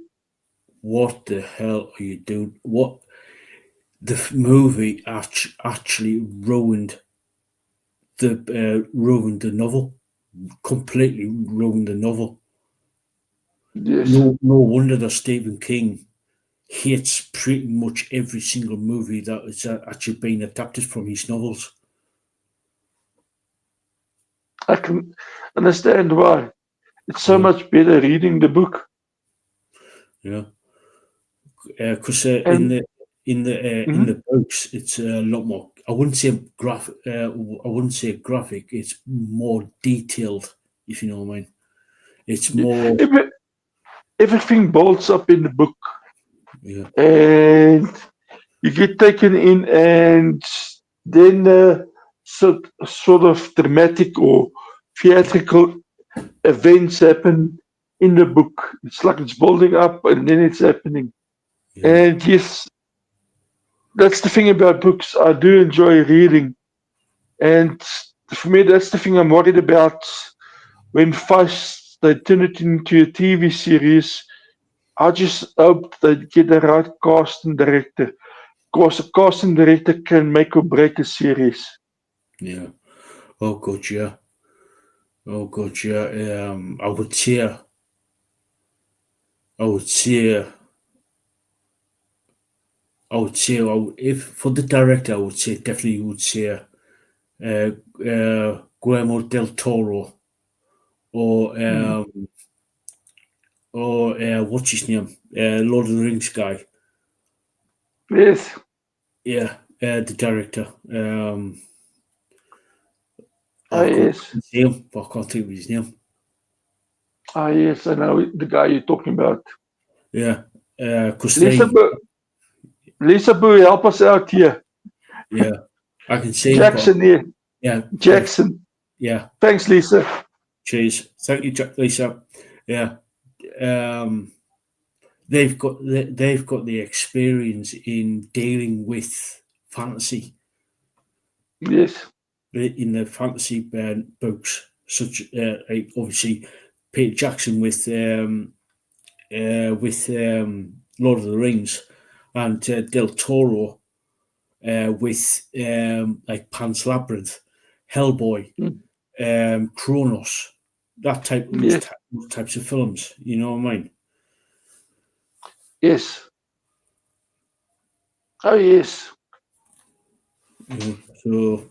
A: what the hell are you doing? What the movie actually ruined the novel, completely ruined the novel.
B: yes.
A: No wonder that Stephen King hates pretty much every single movie that is actually been adapted from his novels.
B: I can understand why. It's so
A: Yeah,
B: much better reading the book.
A: yeah. Because
B: And
A: in
B: mhm,
A: the books, it's a lot more. I wouldn't say graphic. I wouldn't say graphic. It's more detailed, if you know what I mean. It's more.
B: every, everything bolts up in the book,
A: Yeah,
B: and you get taken in, and then sort of dramatic or theatrical events happen in the book. It's like it's building up, and then it's happening.
A: yeah,
B: And yes, that's the thing about books. I do enjoy reading, and for me, that's the thing I'm worried about when first they turn it into a TV series. I just hope they get the right cast and director. Because a cast and director can make or break a series.
A: yeah. Oh god, yeah. Oh god, yeah. I would say, if for the director, I would say definitely would say Guillermo del Toro or
B: Mm.
A: what's his name? Lord of the Rings guy.
B: Yes.
A: Yeah, the director.
B: Ah,
A: I can't
B: yes.
A: think of his name. I can't think of his name.
B: Ah, yes. I know the guy you're talking about.
A: Yeah, because
B: Lisa,
A: they.
B: Lisa Boo, help us out here.
A: Yeah, I can see him, but
B: Jackson here.
A: yeah,
B: Jackson.
A: yeah.
B: Thanks, Lisa.
A: Cheers. Thank you, Lisa. Yeah. Um, they've got the experience in dealing with fantasy
B: Yes.
A: in the fantasy books, such like obviously Peter Jackson with Lord of the Rings, and Del Toro with like Pan's Labyrinth, Hellboy,
B: Mm.
A: Kronos, that type
B: Yes.
A: those types of films. You know what I mean?
B: Yes. Oh, yes.
A: Yeah. So,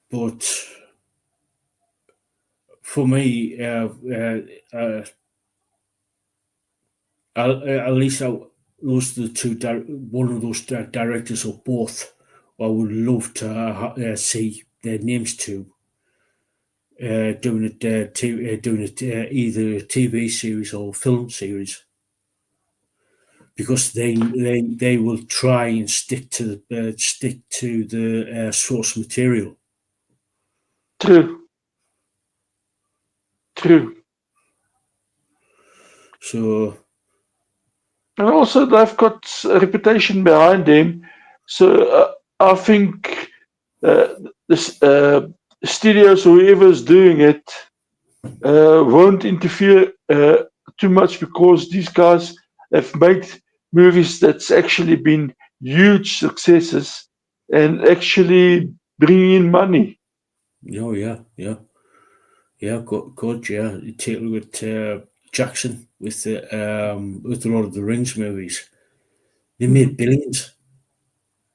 A: but for me, at least those are the two, one of those directors or both, I would love to see their names to doing it either a TV series or film series because they will try and stick to the source material.
B: True. True.
A: So
B: And also, they've got a reputation behind them. So I think uh, the studios, whoever's doing it, won't interfere too much because these guys have made movies that's actually been huge successes and actually bring in money.
A: oh yeah, good yeah. You take a look at Jackson with the Lord of the Rings movies. They made billions.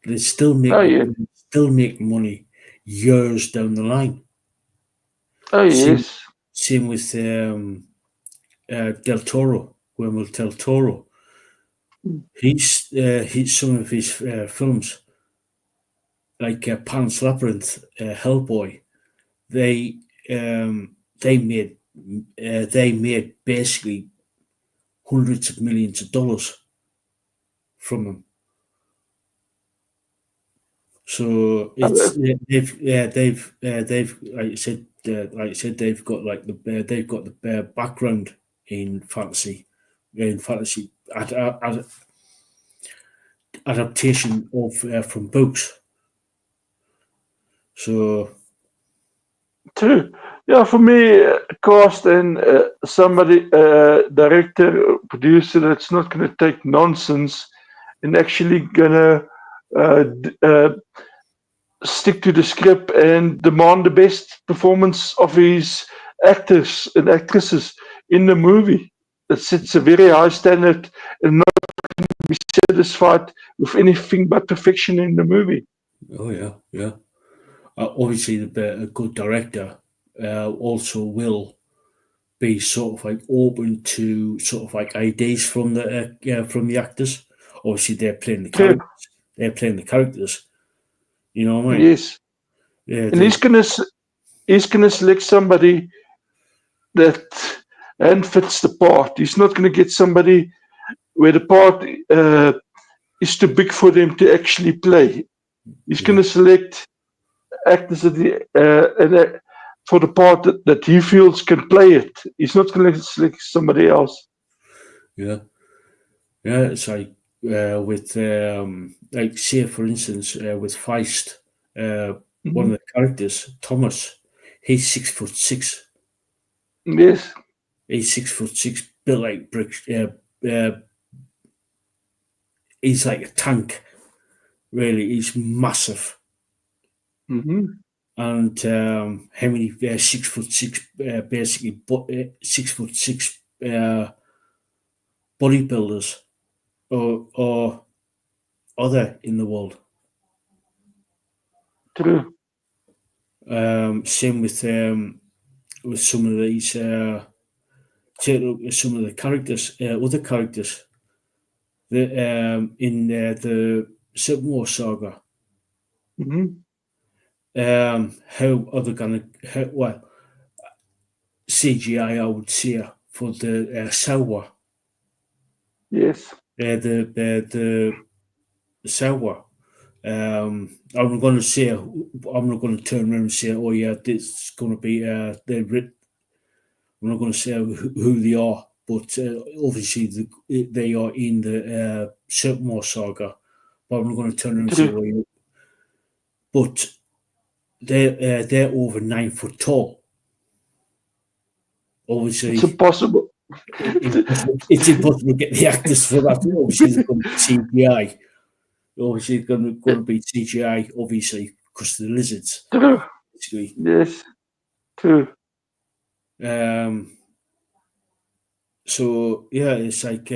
A: They
B: Oh yeah,
A: still make money years down the line.
B: oh
A: Same
B: yes,
A: same with Del Toro, Guillermo del Toro. He's some of his films like Pan's Labyrinth, Hellboy. They they made basically hundreds of millions of dollars from them. So
B: uh,
A: they've like I said they've got the background in fantasy adaptation of from books. So
B: true. Yeah, for me, cast and somebody, director, producer that's not going to take nonsense and actually gonna stick to the script and demand the best performance of his actors and actresses in the movie. That sets a very high standard and not be satisfied with anything but perfection in the movie.
A: oh yeah. Obviously, a good director also will be sort of like open to sort of like ideas from the actors. Obviously, they're playing the
B: True.
A: characters. They're playing the characters. You know what I mean?
B: Yes.
A: Yeah,
B: And he's gonna select somebody that and fits the part. He's not gonna get somebody where the part is too big for them to actually play. He's
A: yeah,
B: gonna select actors for the part that he feels can play it. He's not going to select somebody else.
A: yeah, yeah. It's with like say for instance with Feist, uh, one
B: Mhm.
A: of the characters Thomas, he's 6'6".
B: Yes.
A: He's 6'6", built like bricks. He's like a tank. Really, he's massive.
B: Hmm.
A: And how many 6'6", basically 6'6" bodybuilders or other in the world.
B: True.
A: Same with some of these take a look at some of the characters, other characters in the Civil War saga.
B: Hmm.
A: How are they going to well CGI? I would say for the Sauer,
B: Yes.
A: the Sauer. I'm going to say I'm not going to turn around and say, oh yeah, this is going to be I'm not going to say who they are, but obviously they are in the Silkmore saga. But I'm not going to turn around and say,
B: True.
A: well, but they're over 9 foot tall.
B: It's
A: Obviously,
B: impossible.
A: it's impossible to get the actors for that. Obviously, they're going to be CGI. Obviously, it's going to be CGI. Obviously, because of the lizards.
B: True.
A: Basically,
B: Yes. True.
A: um, so yeah, it's like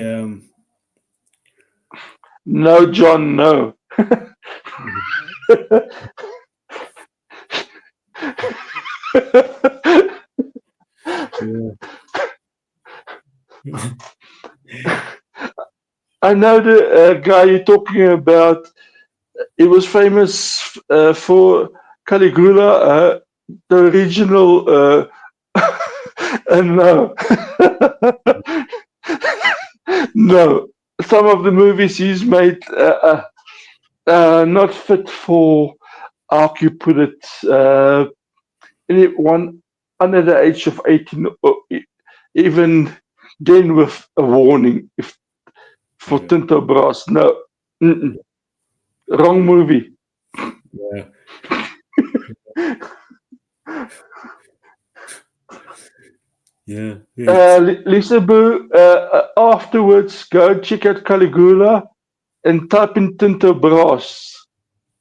B: No, John. No.
A: yeah,
B: I know the guy you're talking about. He was famous for Caligula, the original. And no, no. Some of the movies he's made not fit for, how you put it, anyone under the age of 18 or even then with a warning if for Tinto Brass. No, wrong movie.
A: Yeah. Yeah.
B: Lisaboo, afterwards, go check out Caligula and type in Tinto Brass.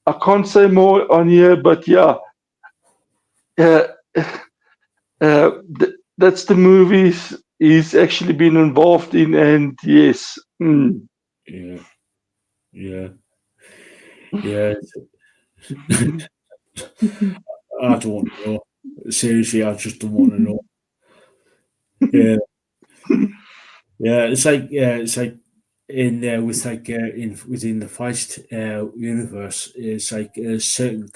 B: I can't say more on here, but yeah. That's the movies he's actually been involved in, and yes.
A: Yeah. Yeah. Yeah. I don't know. Seriously, I just don't want to know. Yeah. Yeah. It's like in with like in within the Feist universe, it's like certain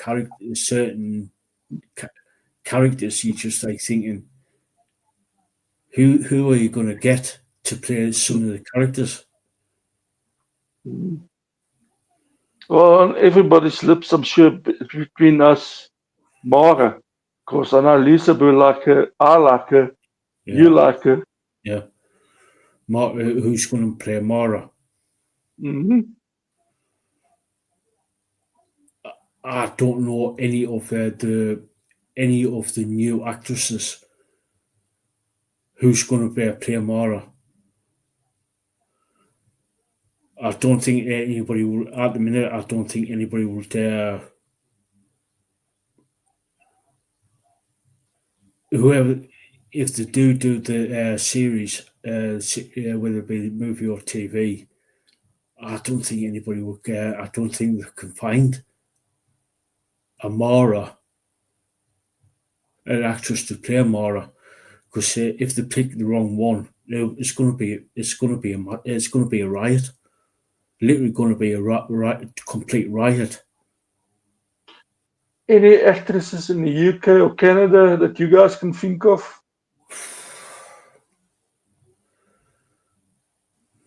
A: characters. You just like thinking, who are you going to get to play some of the characters?
B: Well, on everybody's lips, I'm sure, between us, Mara. Because I know Lisaboo like her, I like her, you
A: Yeah.
B: like her.
A: Yeah. Who's going to play Mara?
B: Mm-hmm.
A: I don't know any of the new actresses who's going to play Mara. I don't think anybody will at the minute. I don't think anybody will dare. Whoever, if they do the series, whether it be movie or TV, I don't think anybody will care. I don't think they can find a Mara, an actress to play Mara, because if they pick the wrong one, it's going to be a riot. Literally going to be a complete riot.
B: Any actresses in the UK or Canada that you guys can think of?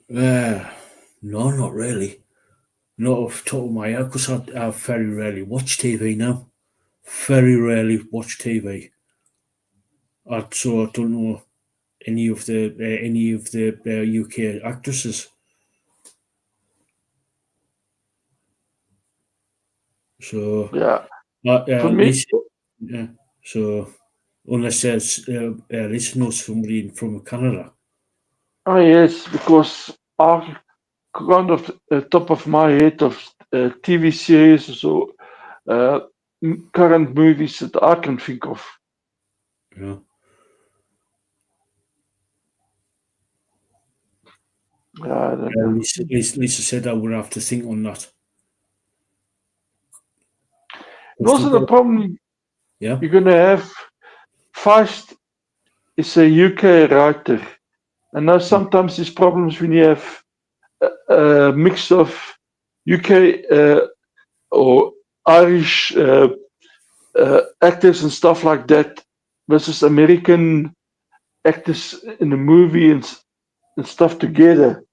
A: No, not really. Not off the top of my head, because I very rarely watch TV now. Very rarely watch TV. So I don't know any of the UK actresses. So,
B: Yeah, for
A: at
B: me,
A: least, yeah. So unless there's at least know somebody from Canada.
B: oh yes, because I kind of top of my head of TV series or uh, current movies that I can think of.
A: Yeah.
B: I don't know.
A: Lisa said I would have to think on that.
B: And also the problem
A: Yeah.
B: you're gonna have, Feist is a UK writer. And now sometimes there's problems when you have a mix of UK or Irish actors and stuff like that versus American actors in the movie and stuff together.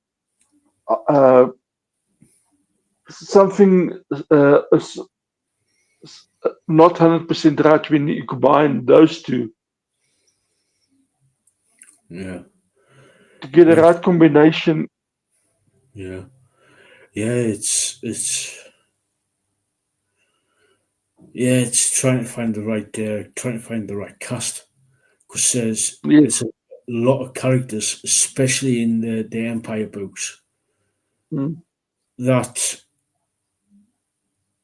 B: Uh, Something is not 100% right when you combine those two
A: Yeah.
B: to get the
A: Yeah.
B: right combination.
A: Yeah. Yeah. It's trying to find the right cast, because
B: Yes.
A: there's a lot of characters, especially in the Empire books,
B: Mm.
A: that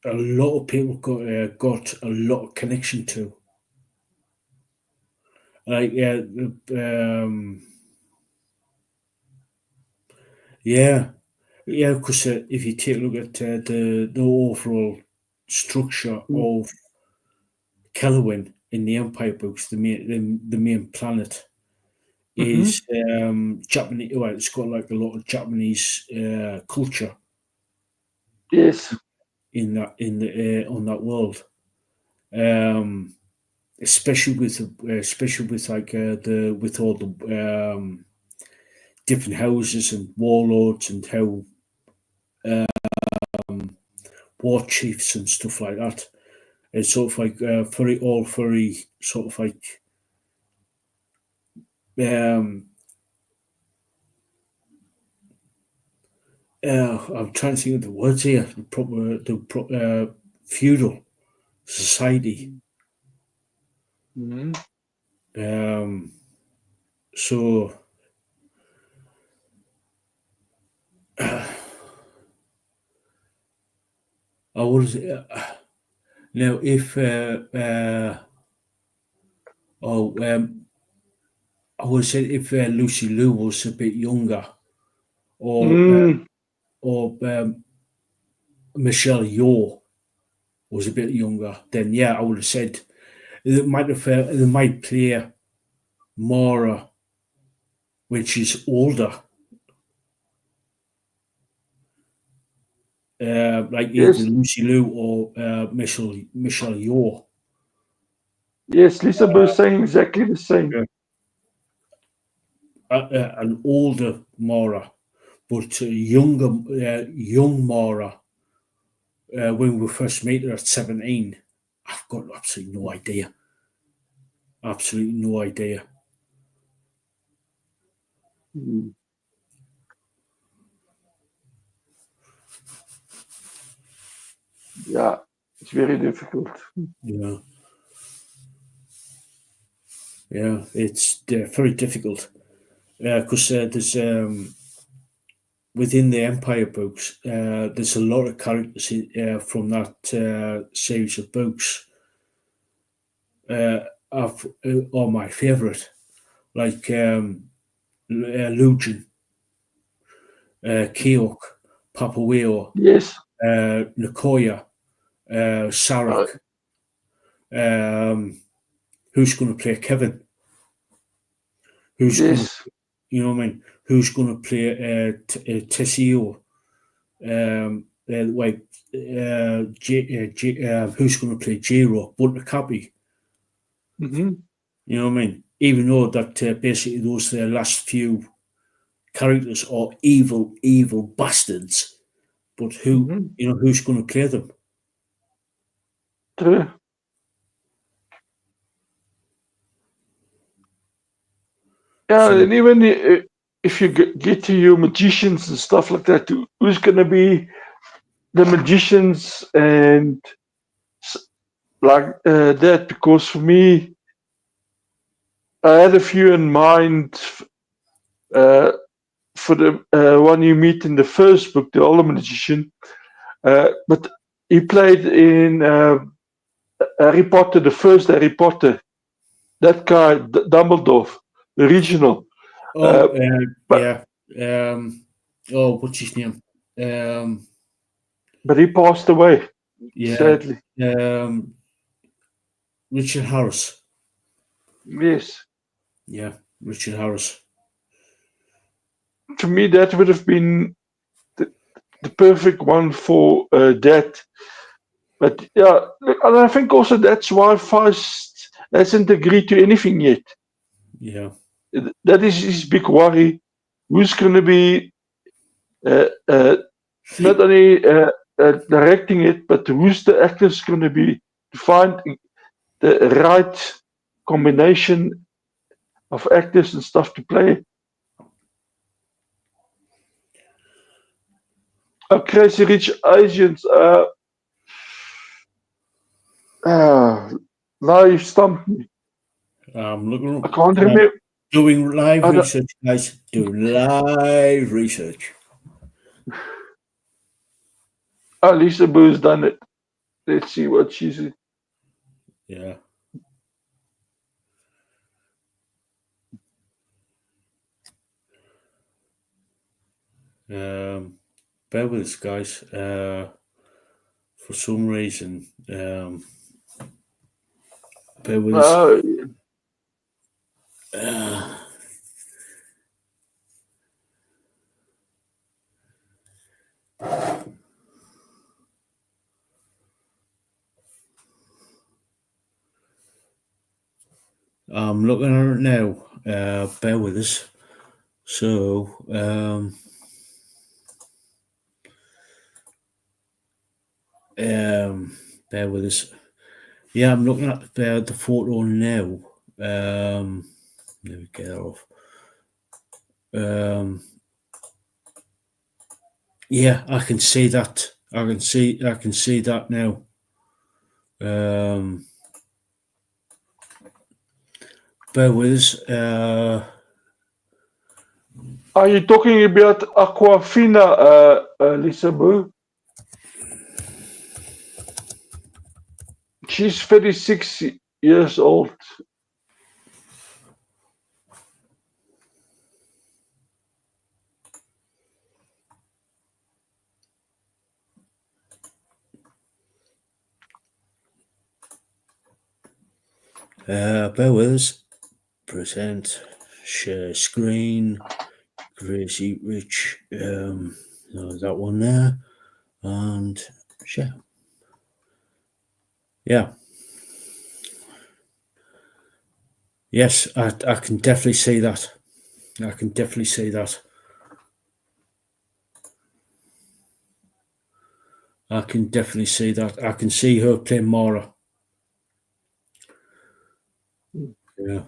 A: a lot of people got a lot of connection to. Like yeah, yeah, because if you take a look at the overall structure
B: Mm.
A: of Kelowin in the Empire books, the main planet
B: Mm-hmm.
A: is Japanese. Well, it's got like a lot of Japanese culture
B: Yes.
A: in the on that world. Um, especially with like the with all the different houses and warlords and how war chiefs and stuff like that. It's sort of like very sort of like um, I'm trying to think of the words here. The feudal society.
B: Mhm.
A: So I was now if oh I would say if Lucy Liu was a bit younger, or
B: Mm.
A: Michelle Yeoh was a bit younger, then yeah, I would have said they might play Mara when she's older, like either
B: Yes,
A: Lucy Liu or Michelle Yeoh.
B: yes, Lisaboo is saying exactly the same.
A: Yeah. An older Mara, but young Mara when we first met her at 17. I've got absolutely no idea. Absolutely no idea.
B: Mm. Yeah, it's very difficult.
A: Yeah, yeah, it's very difficult because there's within the Empire books, there's a lot of characters from that series of books are my favourite, like Lucian, Keok, Papaweo,
B: Yes,
A: Nicoya,
B: uh,
A: Sarek. Who's going to play Kevin? Who's going to,
B: yes,
A: what I mean? Who's going to play Tessio? Like, who's going to play Jiro? Buttercappy?
B: hmm
A: You know what I mean? Even though that basically those last few characters are evil, evil bastards, but
B: hmm
A: who's going to play them?
B: true. Yeah,
A: So,
B: and even if you get to your magicians and stuff like that, who's going to be the magicians and like that? Because for me, I had a few in mind uh, for the one you meet in the first book, the older magician. But he played in Harry Potter, the first Harry Potter. That guy, Dumbledore, the original. Uh,
A: oh,
B: but
A: yeah. Oh, what's his name? Um,
B: but he passed away,
A: yeah.
B: sadly.
A: Um, Richard Harris.
B: Yes.
A: Yeah, Richard Harris.
B: To me, that would have been the perfect one for that. But yeah, and I think also that's why Feist hasn't agreed to anything yet.
A: Yeah.
B: That is his big worry. Who's going to be not only directing it, but who's the actors going to be to find the right combination of actors and stuff to play. Crazy Rich Asians. Uh, now you stumped me.
A: I'm
B: I
A: looking.
B: can't remember.
A: Doing live
B: I don't,
A: research, guys. Doing live research.
B: Lisaboo's done it. Let's see what she's.
A: Yeah. Um, bear with us, guys. For some reason, bear with us.
B: Uh,
A: Uh, I'm looking at it now. Bear with us. So, bear with us. Yeah, I'm looking at the photo now. Let me get it off. Um, Yeah, I can see that. I can see that now. Bear with us.
B: Are you talking about Aquafina, Lisaboo? She's 36 years old.
A: Bear with us. Present. Share screen. Gracie Rich. No, that one there. And share. Yeah. Yes, I can definitely see that. I can definitely see that. I can definitely see that. I can see her playing Mara. Yeah.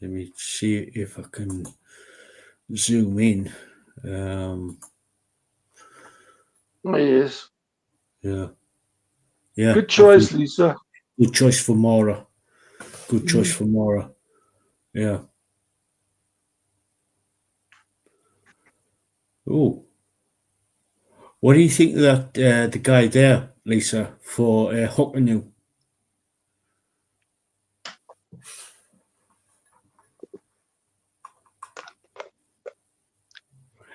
A: Let me see if I can zoom in.
B: Yes.
A: Yeah. Yeah.
B: Good choice, Lisa.
A: Good choice for Mara. Good choice for Mara. Yeah. Oh. What do you think of that the guy there, Lisa, for Hucknall?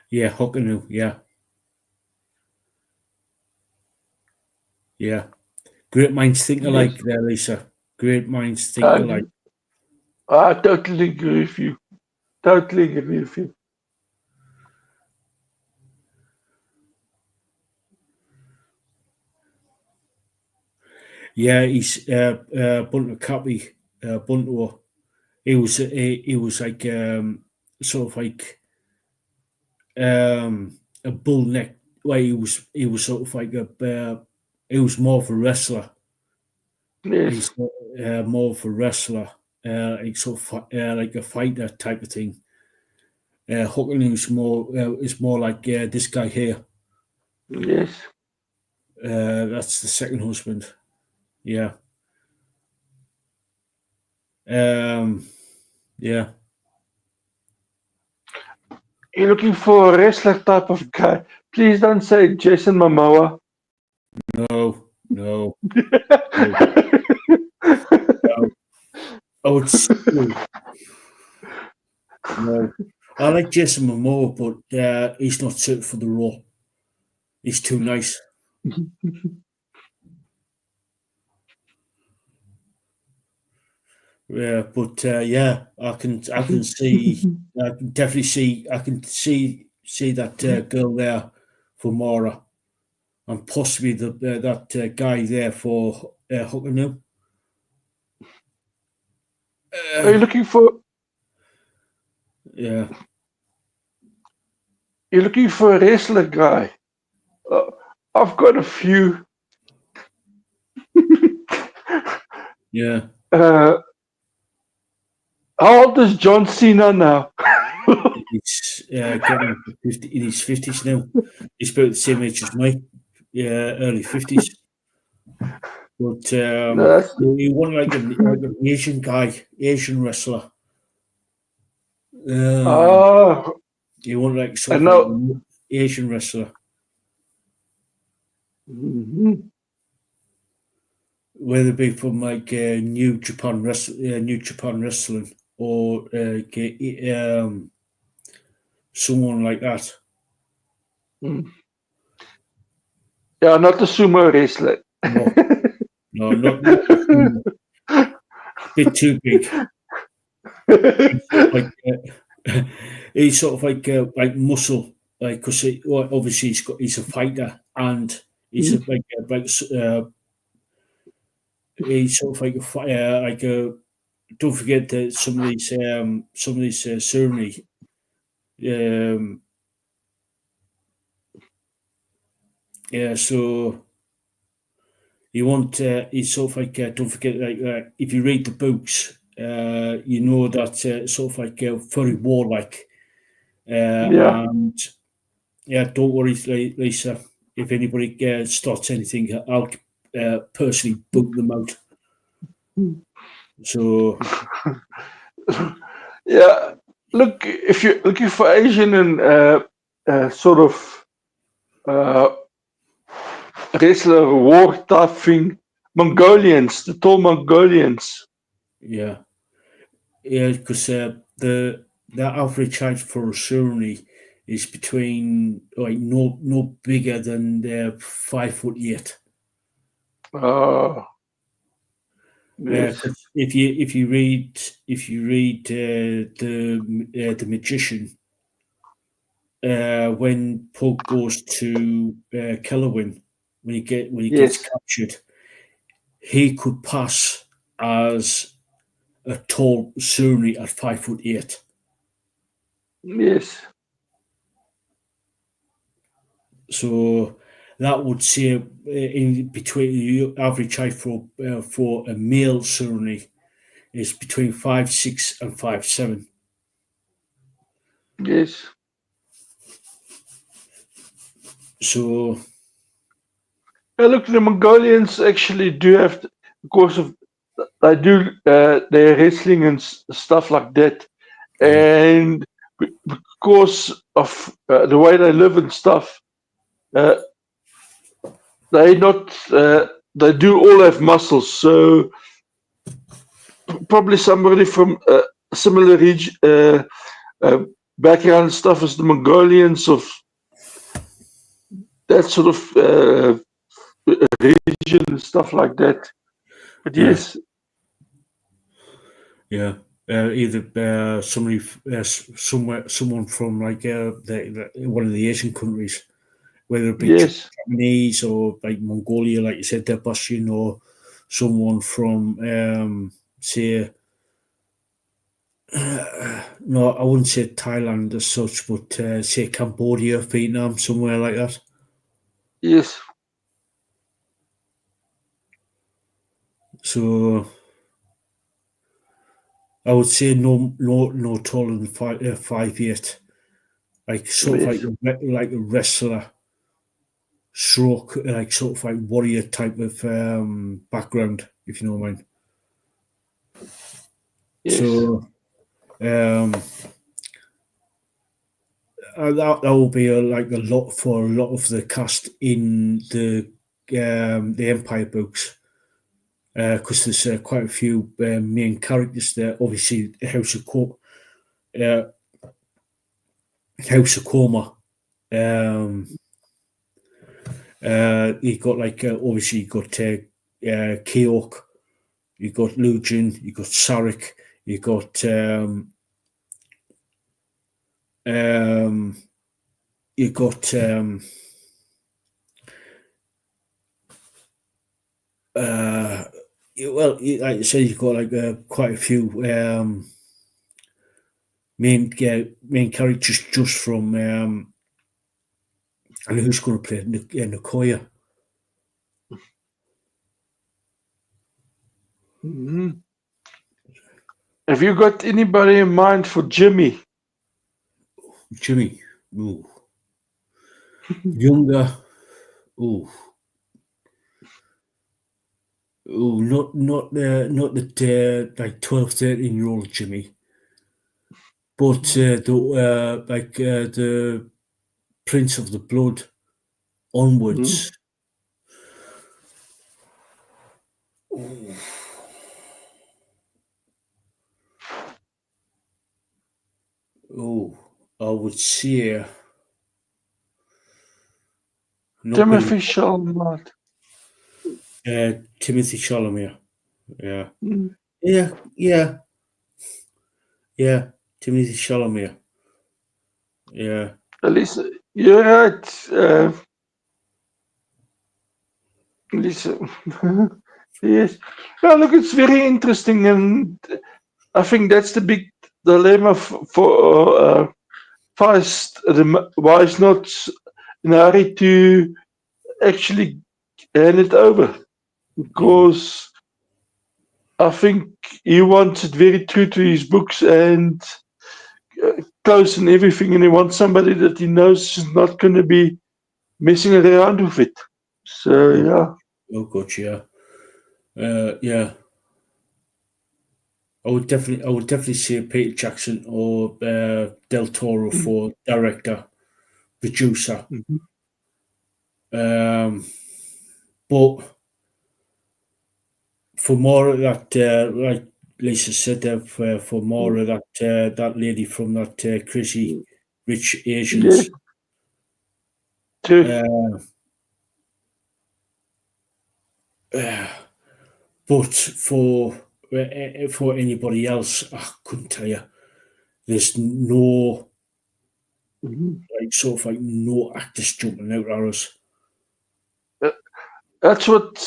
A: Yeah, Hucknall. Yeah. Yeah. Great minds think
B: Yes.
A: alike there, Lisa. Great minds think alike.
B: And I totally agree with you. Totally agree with you.
A: Yeah, he's Bunter Cappy, Bunter. He was like sort of like a bull neck. Well, he was sort of like he was more of a wrestler.
B: Yes.
A: He's more of a wrestler, like sort of like a fighter type of thing. Hucknall is more like this guy here.
B: Yes.
A: That's the second husband. Yeah. Yeah.
B: You're looking for a wrestler type of guy. Please don't say Jason Momoa.
A: No. No. No. No. I would say no. I like Jason Momoa, but he's not suited for the role. He's too nice. Yeah, but yeah, I can see, I can definitely see, I can see that girl there for Mora, and possibly that guy there for Hucknall.
B: Are you looking for
A: Yeah,
B: you're looking for a wrestler guy? I've got a few.
A: yeah.
B: How old is John Cena now?
A: He's getting 50, in his 50s now. He's about the same age as me. Yeah, early 50s. But
B: No, that's,
A: he won like an Asian guy, Asian wrestler. Um,
B: ah,
A: he won like
B: I
A: sort of like
B: know.
A: an Asian wrestler.
B: Mhm.
A: Whether it be from like New Japan Wrestling, or someone like that.
B: Yeah, not a sumo wrestler.
A: No, no, not the same. Bit too big. He's sort of he's sort of like muscle, like because well, obviously he's a fighter, and he's a, he's sort of like like a. Don't forget that some of these ceremony. Um, yeah, so you want it's sort of like don't forget like if you read the books, you know that sort of like very warlike,
B: Yeah.
A: and Yeah, don't worry, Lisa. If anybody starts anything, I'll personally boot them out. So
B: Yeah, look, if you're looking for Asian and sort of uh, wrestler war type thing, Mongolians, the tall Mongolians.
A: yeah, because the average height for a Sunni is between like no bigger than 5'8".
B: Uh, yes,
A: 'Cause if you read the magician, when Pug goes to Kellawin, when he gets
B: yes,
A: captured, he could pass as a tall Sunni at 5'8".
B: yes,
A: So that would say in between the average height for a male Sunni is between 5'6" and 5'7".
B: yes.
A: So
B: Look, the Mongolians actually do have, because of they do their wrestling and stuff like that,
A: yeah,
B: and because of the way they live and stuff, uh, they not they do all have muscles. So probably somebody from a similar region, background and stuff as the Mongolians of that sort of region and stuff like that. But
A: yeah,
B: yes,
A: yeah. Either someone from like one of the Asian countries, whether it be
B: yes,
A: Japanese or like Mongolia, like you said, there, Bastion, or someone from say no, I wouldn't say Thailand as such, but say Cambodia, Vietnam, somewhere like that.
B: yes,
A: So I would say no taller than 5'8", like sort of
B: yes,
A: like a wrestler, stroke, like sort of like warrior type of background, if you know what I mean.
B: yes,
A: So um, that will be like a lot for a lot of the cast in the Empire books. Because there's quite a few main characters there. Obviously, uh, House of Coma. Um, you got like obviously you got Keok, you got Lujin, you got Sarek, you got um, you got uh, like I said, you got like quite a few main characters just from and who's going to play Nicoya.
B: Mhm. Have you got anybody in mind for Jimmy?
A: Jimmy, ooh, younger, ooh, ooh, not the like 12, 13 year old Jimmy, but the Prince of the Blood
B: Mhm.
A: onwards. Ooh, ooh, I would say not going
B: Timothy Chalamet.
A: Timothy Chalamet. Yeah,
B: Mm.
A: yeah, yeah, yeah. Timothy Chalamet. Yeah,
B: At least you're right. At least, yes. Yeah, look, it's very interesting, and I think that's the big dilemma for Feist. Why is not in a hurry to actually hand it over?
A: yeah,
B: Because I think he wants it very true to his books, and close and everything, and he wants somebody that he knows is not going to be messing around with it. So yeah.
A: Oh, good, yeah. Yeah. I would definitely say Peter Jackson or Del Toro for director, producer.
B: Mhm.
A: But for more of that, like Lisa said, for more of that lady from that Crazy Rich
B: Yes,
A: Asians.
B: true.
A: Uh, but for anybody else, I couldn't tell you. There's no
B: Mhm.
A: like sort of like no actors jumping out at us.
B: Uh, That's what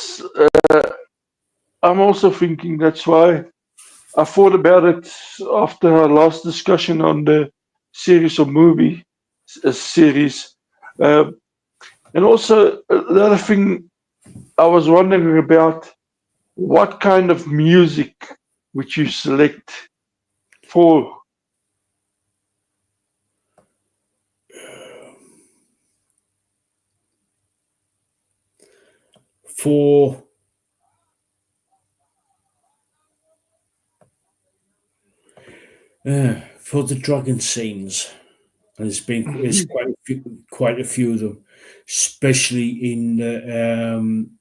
B: I'm also thinking. That's why I thought about it after our last discussion on the series of movie series. Um, and also, the other thing I was wondering about, what kind of music would you select for?
A: For for the dragon scenes, and it's
B: Mhm.
A: quite a few of them, especially in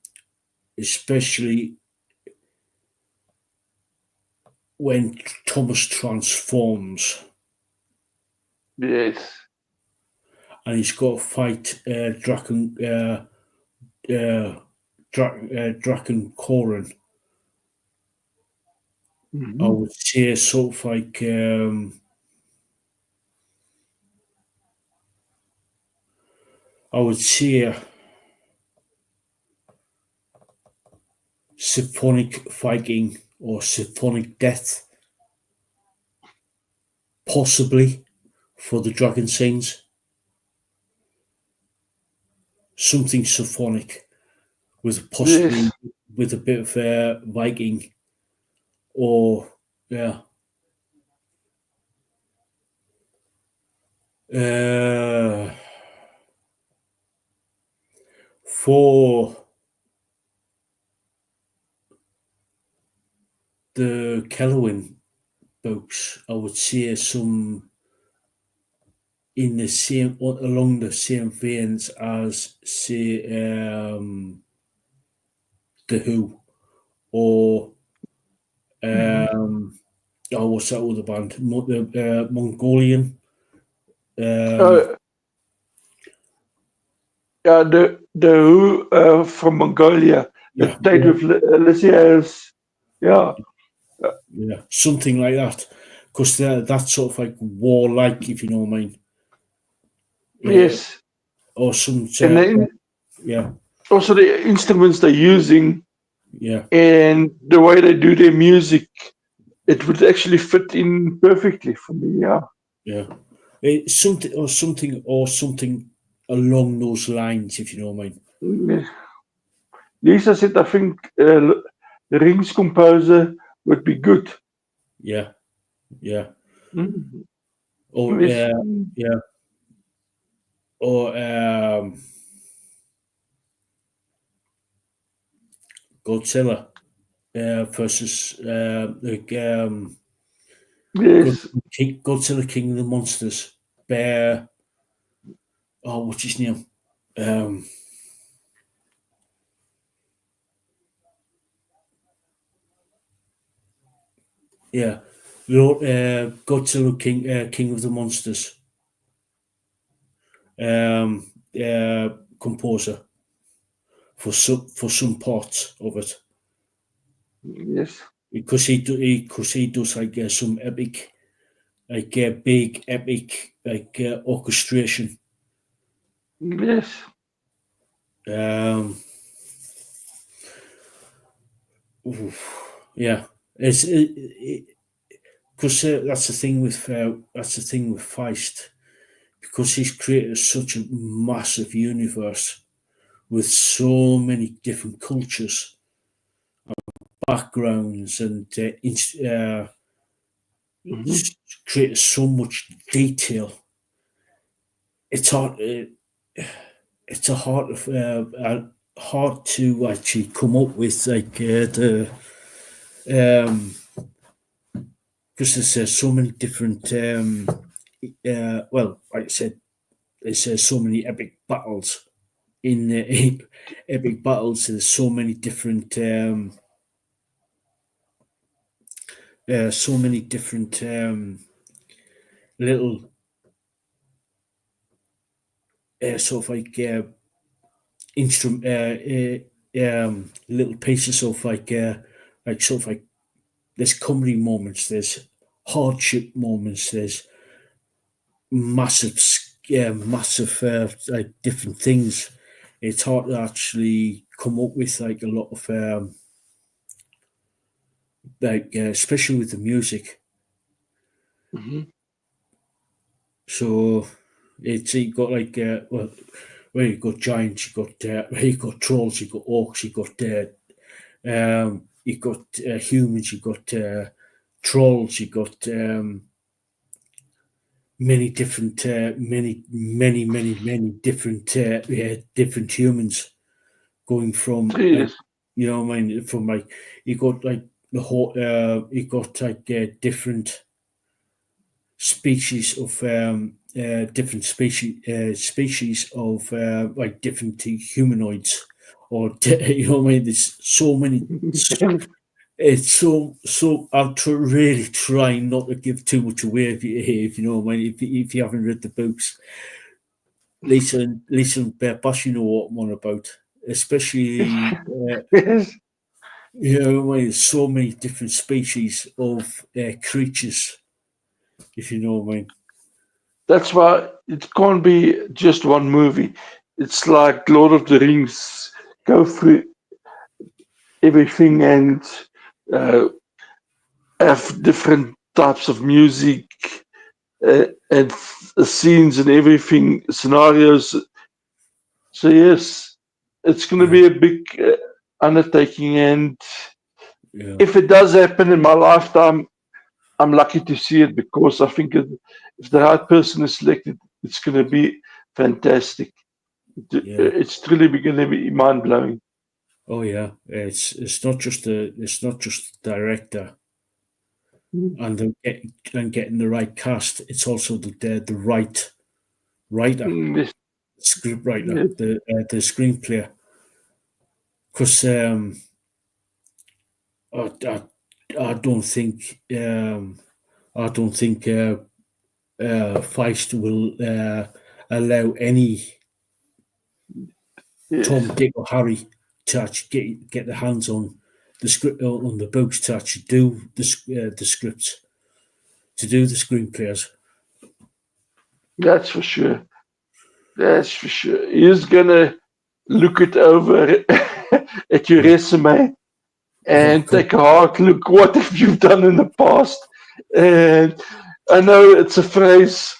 A: especially when Thomas transforms
B: Yes.
A: and he's got to fight Draken Koran. I
B: Mhm.
A: would say sort of like I would say symphonic Viking or symphonic death, possibly for the dragon scenes. Something symphonic with possibly
B: Yes.
A: with a bit of Viking or yeah. Uh, for the Kellowin books, I would say some in the same along the same veins as say the Who or
B: Mhm.
A: um oh what's that other band Mongolian um
B: Uh, yeah, the Who from Mongolia that
A: yeah
B: stayed
A: yeah
B: with Lysias. Yeah.
A: yeah something like that because that's sort of like warlike if you know what I mean
B: Yes.
A: or some
B: And then
A: yeah
B: also the instruments they're using
A: yeah
B: and the way they do their music, it would actually fit in perfectly for me. Yeah.
A: yeah something along those lines if you know what I mean
B: Mm, Lisa said, I think the Rings composer would be good.
A: yeah yeah
B: Mm.
A: or
B: Yes.
A: yeah or Godzilla versus like
B: Yes.
A: Godzilla King of the Monsters. Bear. Oh, what's his name? Um, yeah, Godzilla King of the Monsters. Um, uh, Composer for some parts of it
B: Yes.
A: because he does like some epic like big epic like orchestration.
B: Yes.
A: Um, yeah, it's because that's the thing with Feist because he's created such a massive universe with so many different cultures, backgrounds, and created so much detail. It's hard. It's hard to actually come up with like the because there's so many different. Well, like I said, there's so many epic battles in epic battles. There's so many different. So many different little sort of like instrument little pieces of like sort of like there's comedy moments, there's hardship moments, there's massive massive like different things. It's hard to actually come up with like a lot of like especially with the music. So it's you got like well you got giants, you got you got trolls, you got orcs, you got humans, you got trolls, you got many different many different different humans going from like
B: Yes.
A: you know what I mean from like you got like the whole you got like different species of different species of like different humanoids or you know what I mean. There's so many. It's so. Really trying not to give too much away if you know what I mean. If you haven't read the books, Lisa and Bash, you know what I'm on about. Especially,
B: Yes.
A: you know, what I mean, there's so many different species of creatures. If you know what I mean.
B: That's why it can't be just one movie. It's like Lord of the Rings, go through everything and uh, have different types of music and scenes and everything, scenarios. So, yes, it's going to
A: Yeah,
B: be a big undertaking. And
A: yeah,
B: if it does happen in my lifetime, I'm lucky to see it because I think if the right person is selected, it's going to be fantastic.
A: yeah.
B: It's truly going to be mind blowing.
A: Oh yeah, it's not just the director and and getting the right cast. It's also the right writer,
B: Yes,
A: script writer,
B: yes,
A: the screenplay. Because I, I, I don't think I don't think Feist will allow any Tom,
B: yes.
A: Dick, or Harry to actually get their hands on the script on the books to actually do the scripts to do the screenplays.
B: That's for sure. That's for sure. He's going to look it over at your
A: Yeah.
B: resume
A: Oh,
B: and
A: God.
B: take a hard look. What have you done in the past? And I know it's a phrase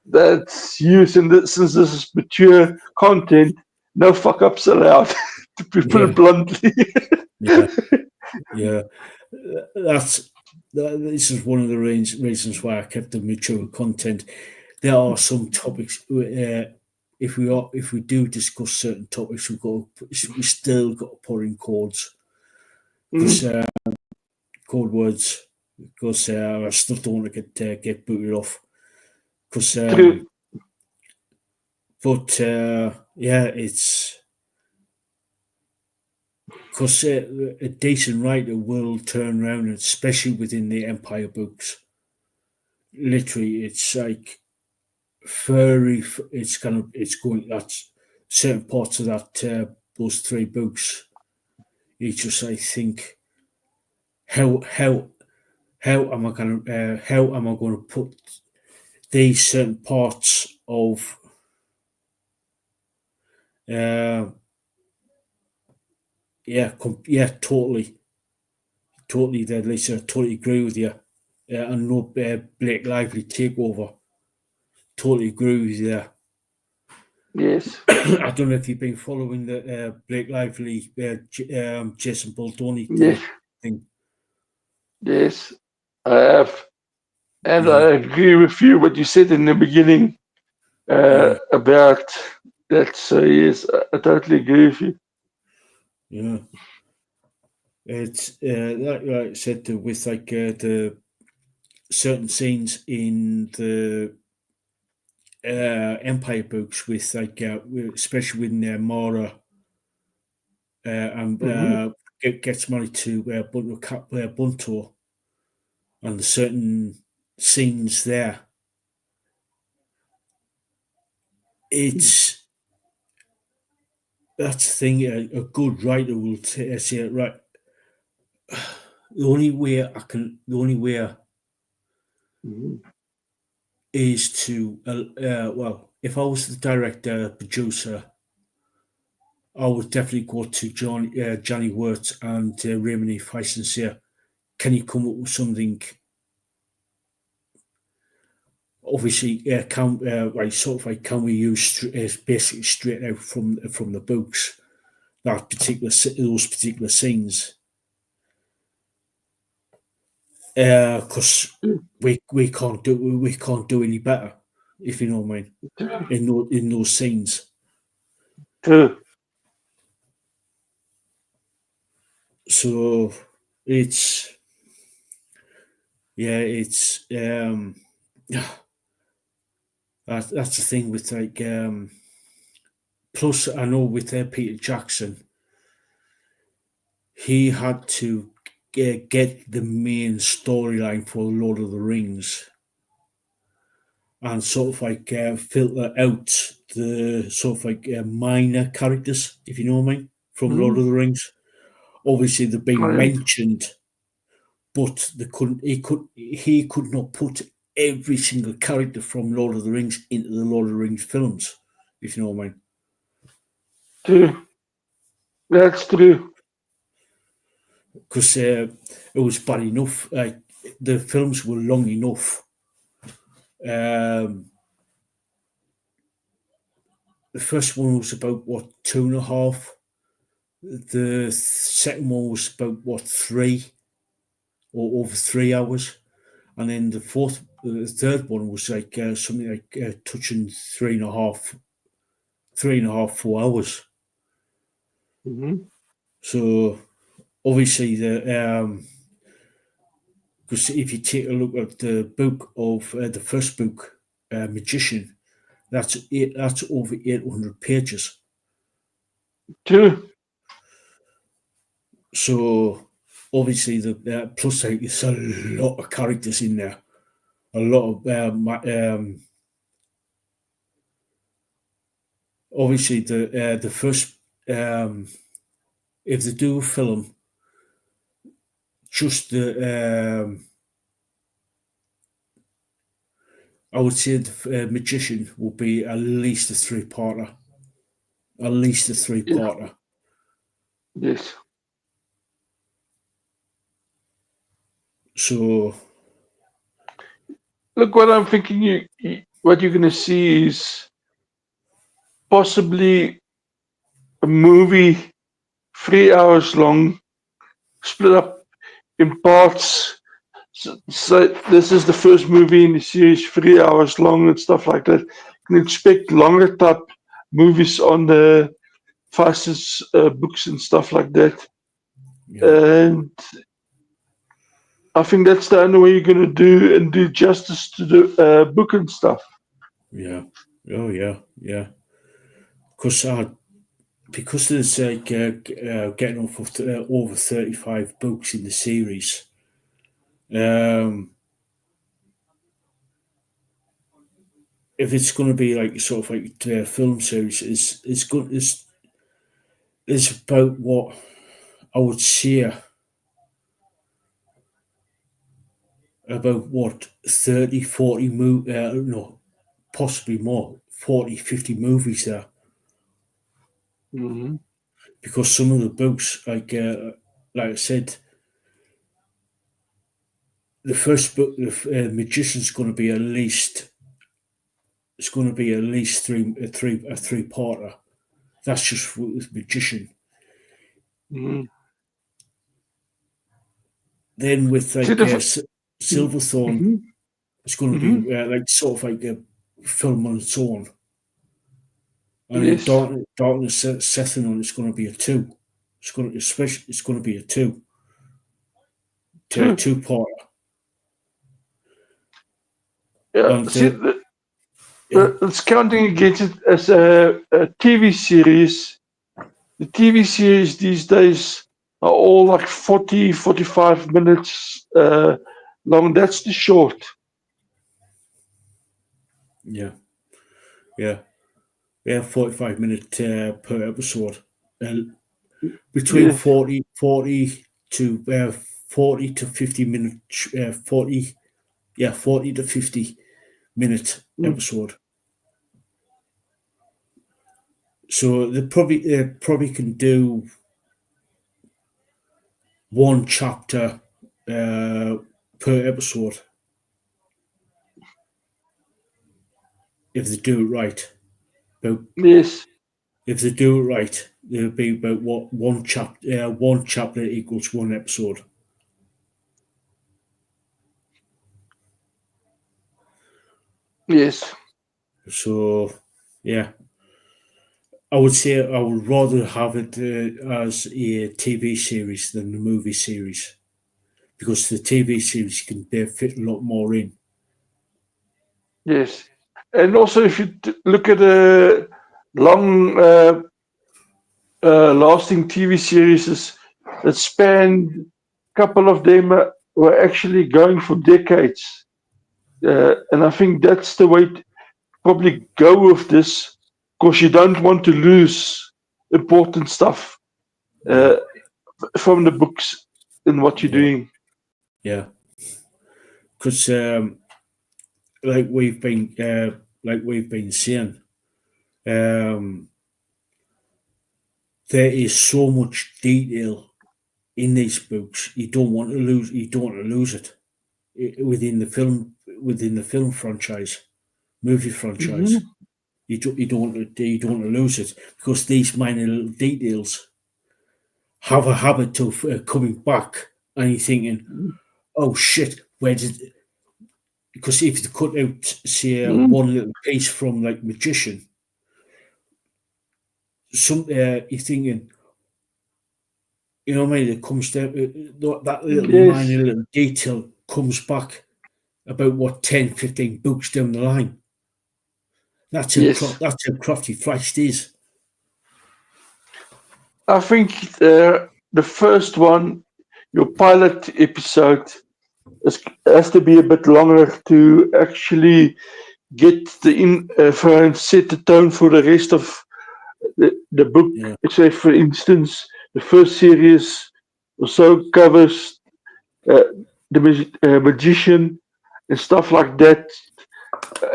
B: that's used since this is mature content. No fuck ups allowed, to put
A: Yeah.
B: it bluntly.
A: Yeah. Yeah. That's this is one of the reasons why I kept the mature content. There are some topics. If we do discuss certain topics, we still got to put in codes because code words because I still don't want to get booted off. Because
B: True.
A: but yeah, it's because a decent writer will turn around, especially within the Empire books. Literally, it's like very. It's kind of it's going. That's certain parts of that those three books. It's just I think how how how am I going to put these certain parts of uh yeah totally there Lisa, I totally agree with you. And no Blake Lively takeover. Totally agree with you there.
B: Yes.
A: I don't know if you've been following the Blake Lively, Jason Baldoni
B: Yes.
A: thing.
B: Yes. I have. And
A: yeah,
B: I agree with you what you said in the beginning
A: yeah,
B: about that. So yes, I totally agree with you.
A: yeah. It's like I said with like the certain scenes in the Empire books with like especially when Mara and
B: Hmm.
A: gets married to Buntor, and the certain scenes there, it's that's the thing. A good writer will say, right, the only way
B: Hmm.
A: is to well, if I was the director producer, I would definitely go to Johnny Wirtz and Raymond E. Feist and say, can you come up with something? Obviously, can like sort of like can we use basically straight out from the books that those particular scenes? Because we can't do any better, if you know what I mean, in those scenes.
B: True.
A: So it's yeah, it's that's the thing with like plus I know with Peter Jackson, he had to get the main storyline for Lord of the Rings and sort of like filter out the sort of like minor characters, if you know what I mean, from Lord
B: Hmm.
A: of the Rings. Obviously, they've been
B: Right.
A: mentioned, but they couldn't. He could not put every single character from Lord of the Rings into the Lord of the Rings films, if you know what I mean.
B: True. That's true.
A: Because it was bad enough. Like the films were long enough. Um, the first one was about what 2.5. The second one was about what 3 or over 3 hours, and then the third one was like something like touching 3.5, 4 hours.
B: Hmm.
A: So obviously because if you take a look at the book of the first book, Magician, that's over 800 pages.
B: True.
A: So obviously the plus like, there's a lot of characters in there, a lot of obviously the first if they do a film, just the I would say the Magician will be at least a three-parter, at least a
B: Yeah.
A: three-parter.
B: Yes.
A: So
B: Look, what I'm thinking, what you're gonna see is possibly a movie 3 hours long, split up in parts. So this is the first movie in the series, 3 hours long and stuff like that. You can expect longer type movies on the fastest books and stuff like that.
A: yeah,
B: And I think that's the only way you're going to do justice to the book and stuff.
A: yeah, oh yeah, yeah. Because there's like getting off of over 35 books in the series. Um, if it's going to be like sort of like a film series, it's about what I would say about what 30, 40 no, possibly more 40, 50 movies there,
B: Hmm.
A: because some of the books like I said, the first book, the Magician's going to be at least it's going to be at least a three-parter. That's just with Magician.
B: Hmm.
A: Then with
B: See
A: like
B: the.
A: Silverthorn,
B: Mm-hmm.
A: It's going to
B: Mm-hmm.
A: be like sort of like a film on its own. And then
B: Yes.
A: Darkness Setting On is going to be a two. It's going to be a
B: True.
A: two-parter.
B: Yeah.
A: And
B: See,
A: yeah,
B: it's counting against it as a TV series. The TV series these days are all like 40, 45 minutes long. That's the short.
A: yeah, yeah, 45 minute per episode. Between
B: Yes.
A: 40 to 50 minute 40 to 50 minute
B: Mm.
A: episode. So they probably can do one chapter per episode if they do it right. About
B: Yes.
A: If they do it right, there'll be about what one chapter. One chapter equals one episode.
B: Yes.
A: So, yeah, I would say I would rather have it as a TV series than a movie series because the TV series can fit a lot more in.
B: Yes. And also, if you look at a long lasting TV series that spanned a couple of them were actually going for decades. And I think that's the way to probably go with this because you don't want to lose important stuff
A: Yeah,
B: from the books in what you're
A: yeah,
B: doing.
A: yeah. Because like we've been saying, um, there is so much detail in these books. You don't want to lose. You don't want to lose it within the film franchise, movie franchise.
B: Mm-hmm.
A: You don't want to lose it because these minor little details have a habit of coming back, and you're thinking, "Oh shit, where did?" Because if you cut out, say,
B: Mm-hmm.
A: one little piece from like Magician, you're thinking, you know what I mean? It comes down that little
B: Yes,
A: minor little detail comes back about what 10, 15 books down the line.
B: yes.
A: That's how crafty Fleist is.
B: I think the first one, your pilot episode, has to be a bit longer to actually get the info and set the tone for the rest of the book.
A: Yeah,
B: Say, for instance, the first series or so covers uh, the magician and stuff like that,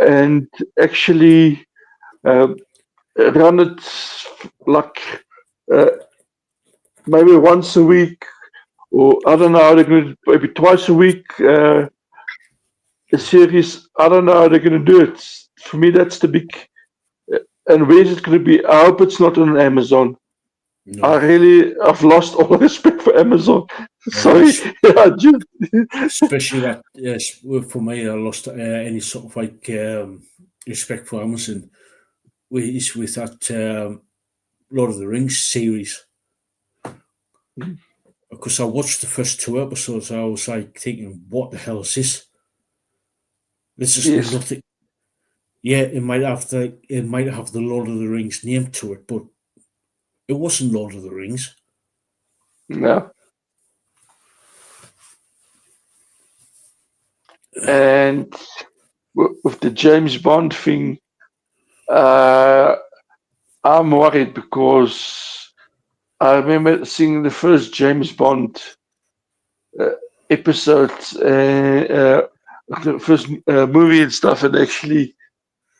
B: and actually uh, run it like uh, maybe once a week, or I don't know how they're going to maybe twice a week. A series, I don't know how they're going to do it. For me, that's the big. And where's it going to be? I hope it's not on Amazon.
A: no,
B: I've lost all respect for Amazon. Sorry,
A: yes,
B: I just,
A: especially that. Yes, well, for me, I lost any sort of like respect for Amazon with that Lord of the Rings series because I watched the first two episodes. I was like thinking, "What the hell is this? This is
B: yes,
A: nothing." Yeah, it might have the Lord of the Rings name to it, but it wasn't Lord of the Rings.
B: no. And with the James Bond thing, uh, I'm worried because I remember seeing the first James Bond uh, episode, the first movie and stuff, and actually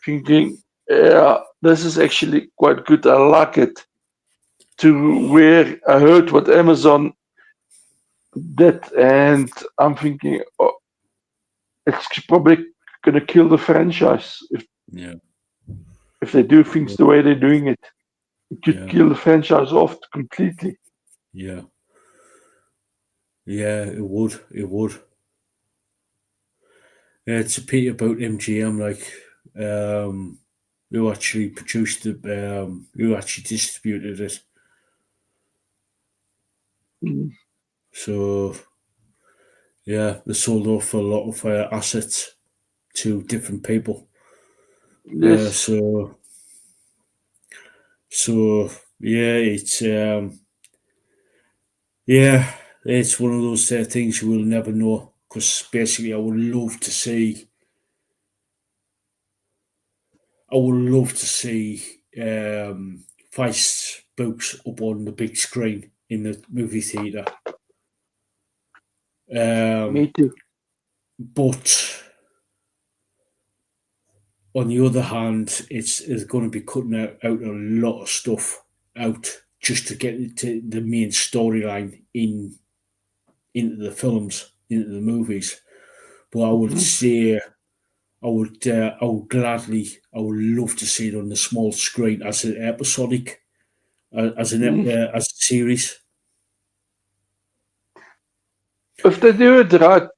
B: thinking, yeah, this is actually quite good. I like it. To where I heard what Amazon did, and I'm thinking, oh, it's probably gonna kill the franchise
A: Yeah,
B: if they do things
A: yeah,
B: the way they're doing it. It could
A: yeah,
B: kill the franchise off completely.
A: yeah, yeah. It would. It would. It's a pity about MGM, like, who actually produced the, who actually distributed it.
B: Mm.
A: So yeah, they sold off a lot of assets to different people. Uh,
B: Yes.
A: so so yeah, yeah, it's one of those things you will never know. Because basically, I would love to see Feist's books up on the big screen in the movie theater.
B: Me
A: Um,
B: too.
A: but on the other hand, it's going to be cutting out a lot of stuff out just to get to the main storyline into the films, into the movies. But I would
B: Mhm.
A: say I would gladly, I would love to see it on the small screen as an episodic,
B: Mhm.
A: as a series.
B: If they do it right,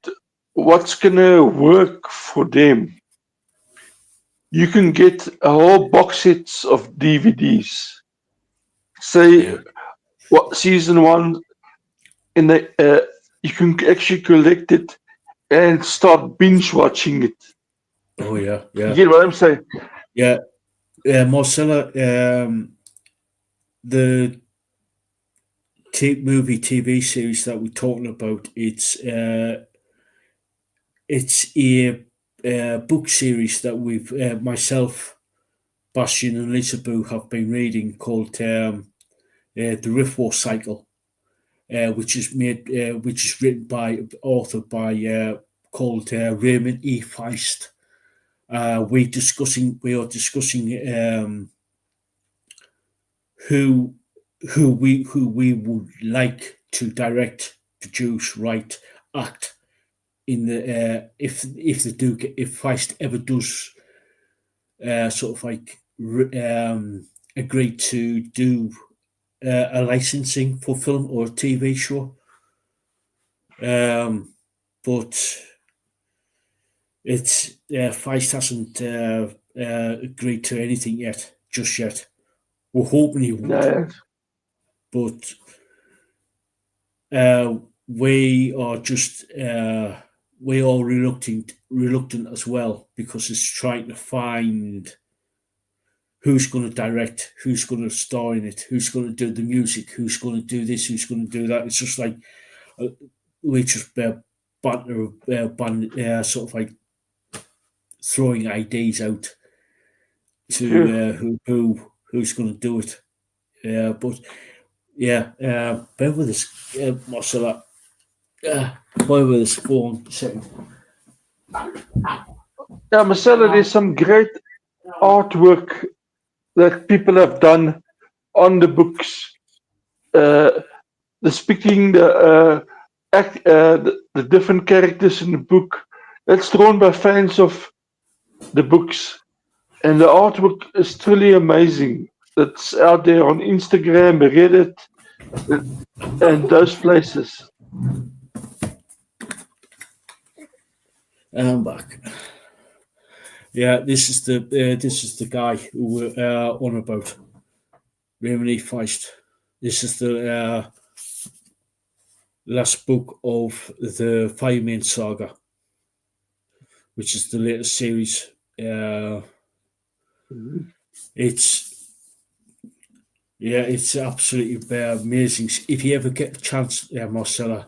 B: what's gonna work for them? You can get a whole box sets of DVDs. Say
A: Yeah.
B: what season one, and you can actually collect it and start binge watching it.
A: Oh yeah,
B: You
A: yeah,
B: get what I'm saying?
A: yeah. Marcella, the movie TV series that we're talking about, it's a book series that we've myself, Bastion, and Lisaboo have been reading called the Rift War Cycle, which is written by author by called Raymond E. Feist. We are discussing who who we would like to direct, produce, write, act in the if the Duke if Feist ever does sort of like agree to do a licensing for film or TV show. But it's Feist hasn't agreed to anything yet, just yet. We're hoping he would,
B: Yeah.
A: but we are just we are reluctant as well because it's trying to find who's going to direct, who's going to star in it, who's going to do the music, who's going to do this, who's going to do that. It's just like uh, we just sort of like throwing ideas out to
B: True.
A: who's going to do it. But yeah, bear with us, Marcella. Bear with us for 1 second.
B: Yeah, Marcella, there's some great artwork that people have done on the books. Uh, the speaking, the different characters in the book. That's drawn by fans of the books, and the artwork is truly amazing. That's out there on Instagram, Reddit, uh, and those places.
A: I'm back. Yeah, this is the guy who we're on about, Raymond Feist. This is the last book of the Fireman Saga, which is the latest series.
B: Mhm.
A: It's it's absolutely amazing. If you ever get a chance, Marcella,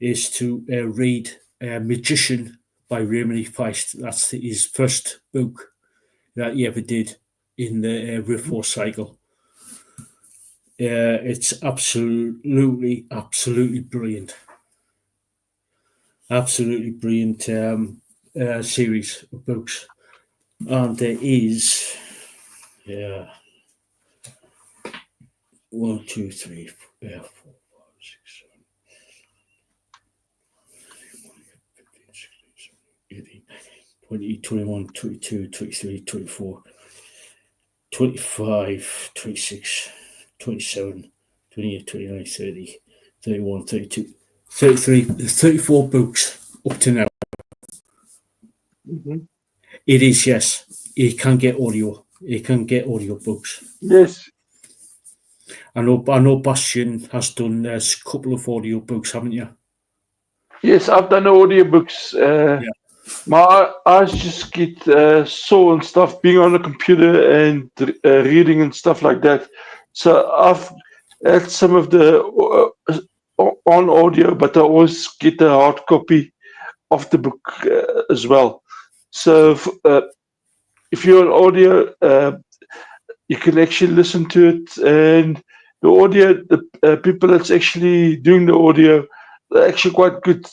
A: is to read Magician by Raymond Feist. That's his first book that he ever did in the Rift War cycle. It's absolutely brilliant. Absolutely brilliant series of books. And there is, yeah, 18, 20, 21, 22, 23, 24, 25, 26, 27, 28, 29, 30, 31, 32, 33, 34 books up to now.
B: Mhm.
A: It is, yes. You can get audio. You can get audio books.
B: Yes,
A: I know Bastion has done a couple of audio books, haven't you?
B: yes, I've done audiobooks.
A: Yeah.
B: My eyes just get sore and stuff being on the computer and reading and stuff like that. So I've had some of the on audio, but I always get a hard copy of the book as well. So if you're on audio, you can actually listen to it, and the audio, the people that's actually doing the audio, they're actually quite good.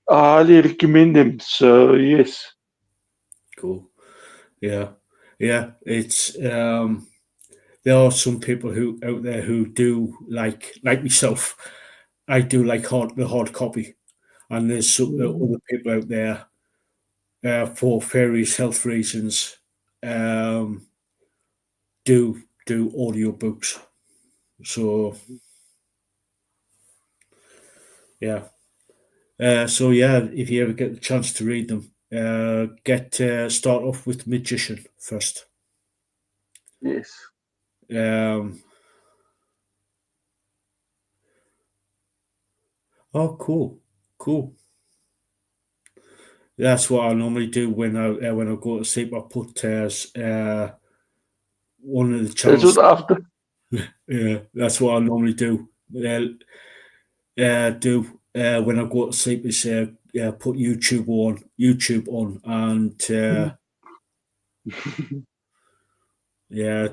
B: I highly recommend them. So yes.
A: Cool. Yeah. Yeah. It's there are some people who out there who do like myself. I do like the hard copy, and there's some, other people out there for various health reasons um, do audio books. So yeah, so yeah, if you ever get the chance to read them, get start off with Magician first.
B: Yes.
A: Um, oh, cool, cool. That's what I normally do when I go to sleep. I put one of the
B: That's
A: channels.
B: what after.
A: Yeah, that's what I normally do. Do when I go to sleep is put YouTube on, and yeah,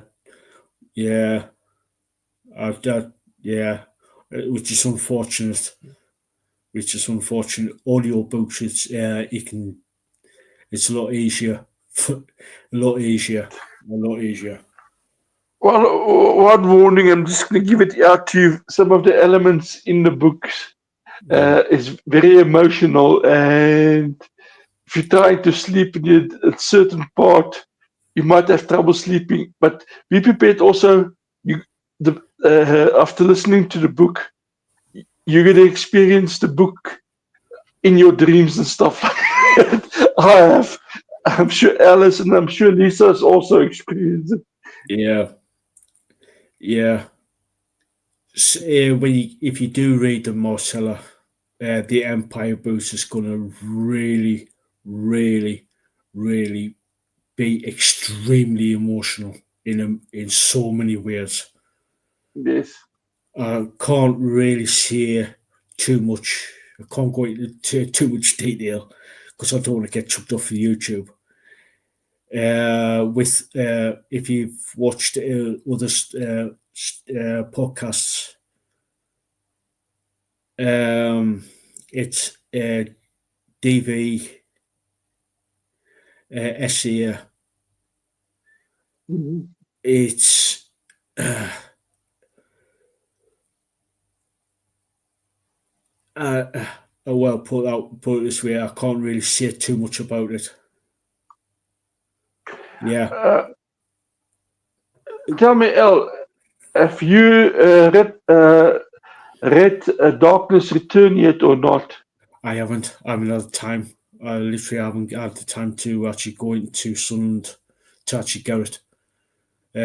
A: yeah, I've done, yeah, which is unfortunate. Which is unfortunate. Audiobooks, it's a lot easier, a lot easier, a lot easier.
B: Well, one warning, I'm just going to give it out to you. Some of the elements in the books
A: Yeah,
B: is very emotional, and if you're trying to sleep in a certain part, you might have trouble sleeping. But be prepared also. You after listening to the book, you're going to experience the book in your dreams and stuff like that. I have. I'm sure Alice and I'm sure Lisa has also experienced it.
A: yeah, yeah. If you do read the Marcella, the Empire Boost is going to really, really, really be extremely emotional in so many ways.
B: Yes.
A: I can't really share too much. I can't go into too much detail because I don't want to get chucked off of YouTube. With if you've watched other podcasts, it's DV SEA.
B: Mhm.
A: It's uh, uh, well put it this way. I can't really say too much about it. Yeah,
B: Uh, Tell me, El, have you read Darkness Return yet or not?
A: I haven't. I haven't had the time. I literally haven't had the time to actually go into Sunderland to actually get it.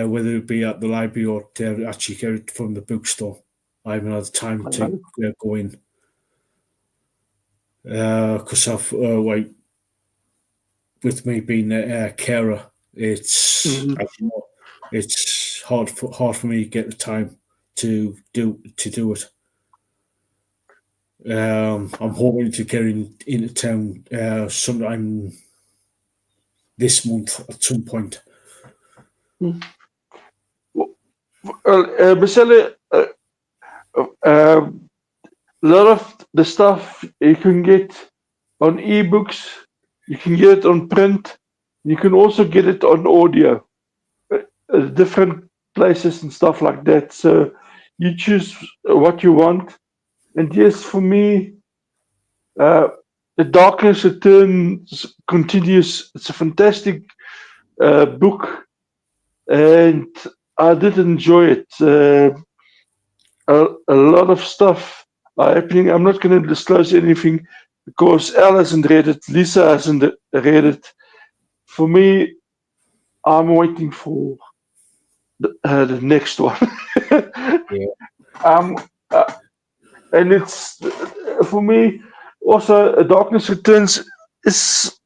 A: Whether it be at the library or to actually get it from the bookstore. I haven't had the time to go in because I've like with me being a carer,
B: Mhm.
A: it's hard for me to get the time to do it. I'm hoping to get into town sometime this month at some point.
B: Well, Marcella, a lot of the stuff you can get on ebooks, you can get it on print, you can also get it on audio, different places and stuff like that. So you choose what you want. And yes, for me, uh, The Darkness Returns continues. It's a fantastic book, and I did enjoy it. A lot of stuff are happening. I'm not going to disclose anything because Al hasn't read it, Lisa hasn't read it, for me, I'm waiting for the next one.
A: Yeah.
B: um, and it's for me also Darkness Returns is,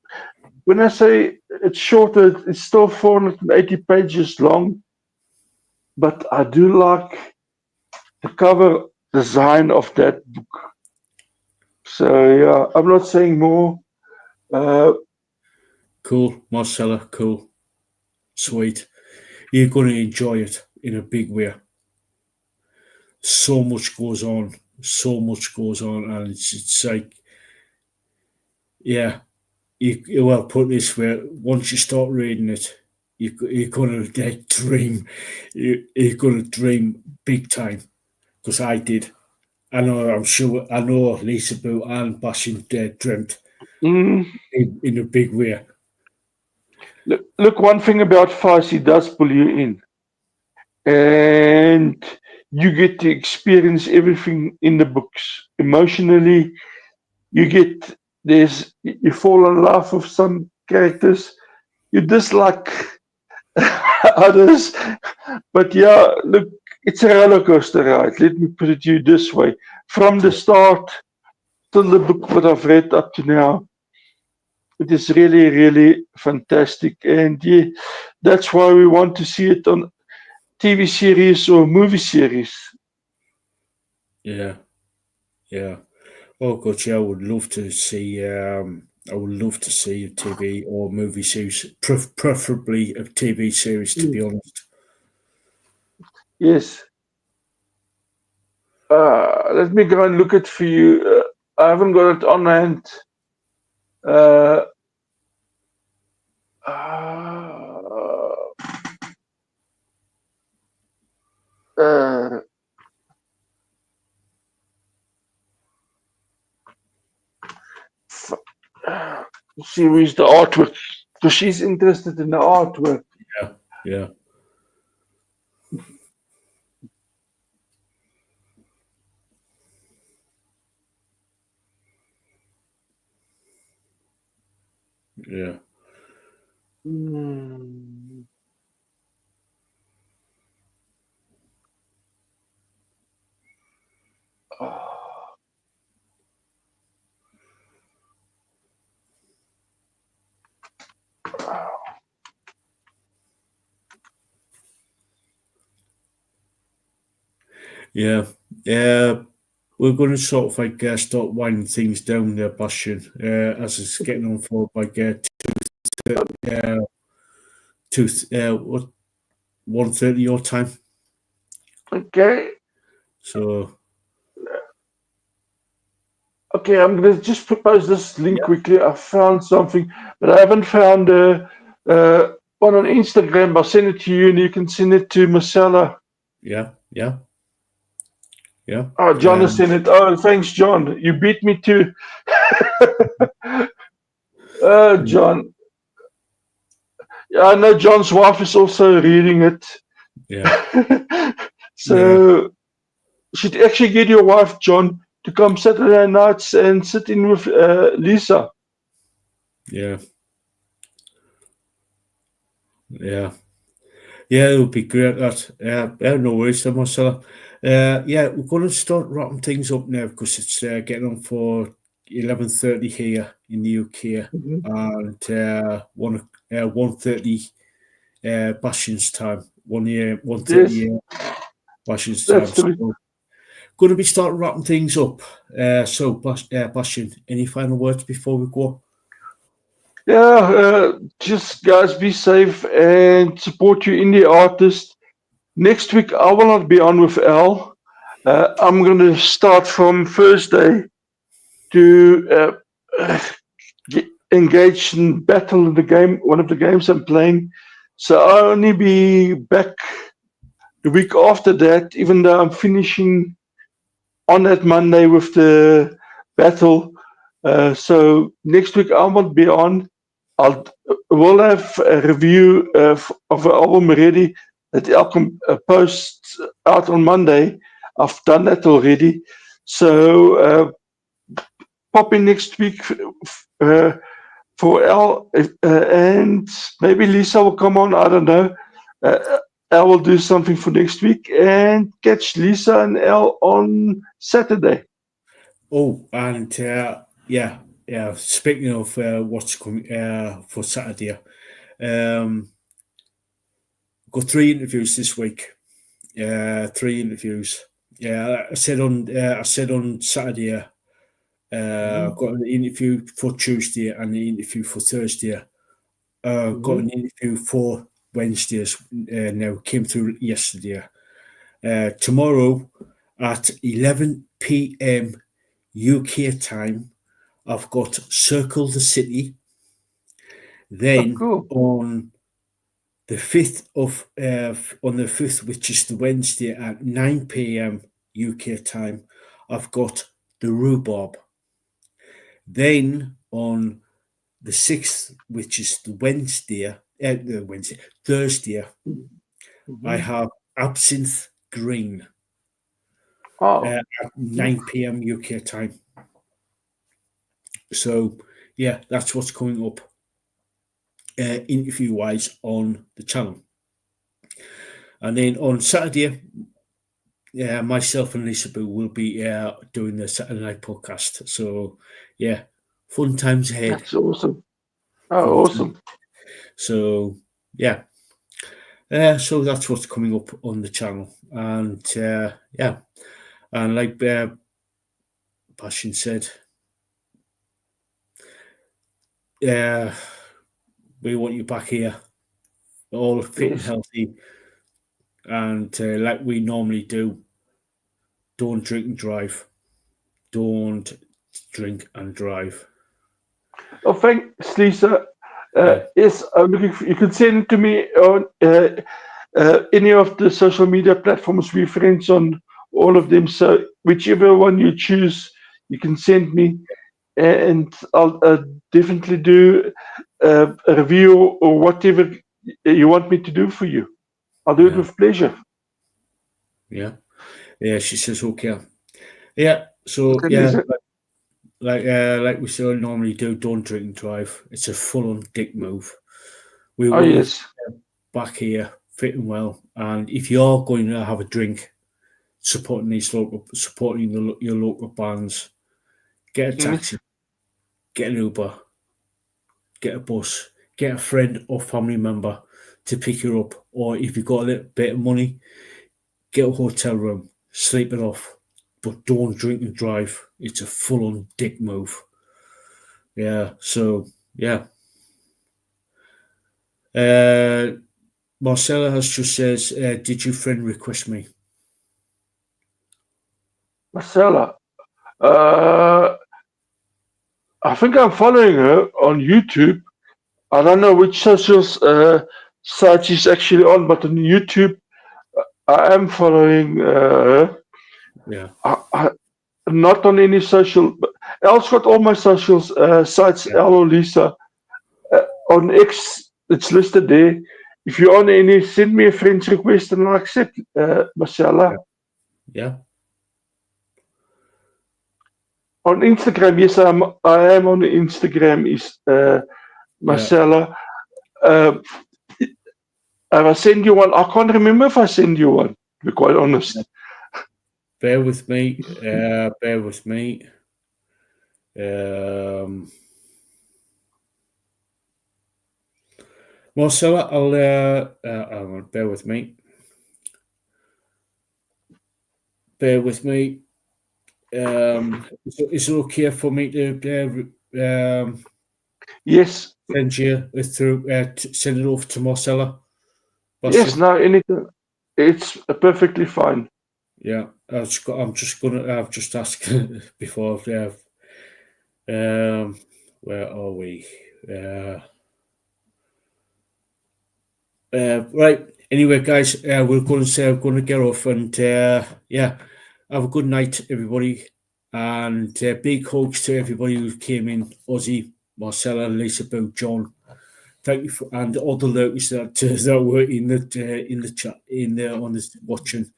B: when I say it's shorter, it's still 480 pages long, but I do like the cover design of that book. So yeah, I'm not saying more.
A: Cool, Marcella. Cool, sweet. You're going to enjoy it in a big way. So much goes on. So much goes on, and it's like, yeah. Well, put this way: once you start reading it, you're gonna like dream. You're gonna dream big time. Because I did. I know. I'm sure. I know Lisaboo and Basjan dreamt
B: mm,
A: in a big way.
B: look, one thing about Farsi does pull you in, and you get to experience everything in the books emotionally. You get you fall in love with some characters, you dislike others, but yeah, look, it's a roller coaster ride. Let me put it to you this way: from the start till the book that I've read up to now, it is really, really fantastic, and yeah, that's why we want to see it on TV series or movie series.
A: Yeah, yeah. Oh God, yeah. I would love to see. I would love to see a TV or movie series, preferably a TV series. To be honest.
B: Yes. Let me go and look it for you. I haven't got it on hand. Uh, uh, uh, series, the artwork, because she's interested in the artwork.
A: Yeah, yeah, yeah,
B: Hmm. Oh,
A: yeah. Yeah. We're going to sort of like start winding things down there, Bastion, as it's getting on for like uh, two, what 1:30 your time.
B: okay.
A: So
B: Okay, I'm gonna just propose this link
A: yeah,
B: quickly. I found something, but I haven't found one on Instagram. I'll send it to you, and you can send it to Marcella.
A: yeah, yeah, yeah.
B: Oh, John has sent it. Oh, thanks, John. You beat me too. John. Yeah, I know John's wife is also reading it.
A: yeah, yeah,
B: So she'd actually get your wife, John, to come Saturday nights and sit in with Lisa.
A: yeah, yeah. Yeah, it would be great. That yeah, no worries, then, Marcella. Yeah, we're going to start wrapping things up now because it's getting on for 11:30 here in the UK
B: Mhm.
A: and 1:30 Bastion's time. 1:30
B: Yes,
A: Bastion's time.
B: that's the.
A: So going to be starting wrapping things up. So Bastion, any final words before we go?
B: Yeah, just guys be safe and support your indie artist. Next week I will not be on with Al. I'm going to start from Thursday to get engaged in battle in the game, one of the games I'm playing. So I'll only be back the week after that, even though I'm finishing on that Monday with the battle. So next week I won't be on. I'll will have a review of an album ready that I'll post out on Monday. I've done that already. So pop in next week for Ell, and maybe Lisa will come on. I don't know. Ell will do something for next week and catch Lisa and Ell on Saturday.
A: Oh, and yeah. Speaking of what's coming for Saturday, got 3 interviews this week. 3 interviews. Yeah, I said on Saturday. I've got an interview for Tuesday and an interview for Thursday. Got an interview for Wednesdays now. Came through yesterday. Tomorrow at 11 p.m. UK time, I've got Circle the City. Then
B: Cool.
A: on the 5th, which is the Wednesday at 9 p.m. UK time, I've got the Rhubarb. Then on the 6th, which is the Thursday, I have Absinthe Green at 9 p.m. UK time. So, yeah, that's what's coming up interview-wise on the channel. And then on Saturday, myself and Lisaboo will be doing the Saturday night podcast. So, yeah, fun times ahead.
B: That's awesome. Oh, awesome.
A: So, yeah. So that's what's coming up on the channel. And, and like Basjan said, we want you back here, all fit and healthy. And like we normally do, don't drink and drive. Don't drink and drive.
B: Oh, thanks, Lisa. Yes, I'm looking for, you can send it to me on any of the social media platforms. We're friends on all of them. So whichever one you choose, you can send me, and I'll definitely do a review or whatever you want me to do for you. I'll do it with pleasure.
A: Yeah. She says okay. Yeah. So
B: Okay,
A: yeah,
B: Lisa.
A: like we still normally do, don't drink and drive. It's a full-on dick move. We
B: Oh,
A: want you
B: yes.
A: back here, fitting well, and if you're going to have a drink, supporting your local bands, get a taxi, get an Uber, get a bus, get a friend or family member to pick you up, or if you've got a little bit of money, get a hotel room, sleep it off, but don't drink and drive. It's a full-on dick move. Yeah. So yeah. Marcella has just says, did your friend request me?
B: Marcella, I think I'm following her on YouTube. I don't know which socials site she's actually on, but on YouTube, I am following her.
A: Yeah.
B: Not on any social. Elle's got all my socials sites.
A: Yeah.
B: Elle or Lisa on X. It's listed there. If you're on any, send me a friend's request and I'll accept. Marcella.
A: Yeah.
B: On Instagram, yes, I am on Instagram. Is Marcella. If I send you one, I can't remember if I send you one, to be quite honest.
A: Bear with me. Bear with me. Marcella, I'll bear with me. Bear with me. Is it okay for me to
B: Yes.
A: send you through? Send it off to Marcella.
B: Yes. No. Anything. It's perfectly fine.
A: Yeah. I've just asked before. Where are we? Right. Anyway, guys, we're going to get off, and yeah, have a good night, everybody, and big hugs to everybody who came in: Ozzy, Marcella, Lisaboo, John. Thank you and all the lurkers that were in the chat on this watching,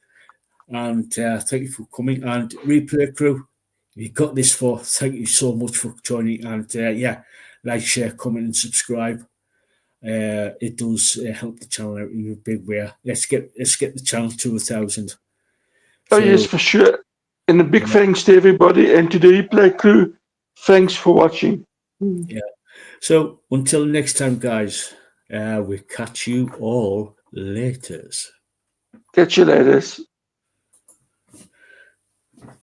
A: and thank you for coming. And replay crew, if you got this far, thank you so much for joining, and yeah, like, share, comment, and subscribe. It does help the channel out in a big way. Let's get the channel to 1,000.
B: Oh, yes, for sure. And a big thanks to everybody, and to the replay crew, thanks for watching.
A: Yeah. So until next time, guys, we catch you all later.
B: Catch you later.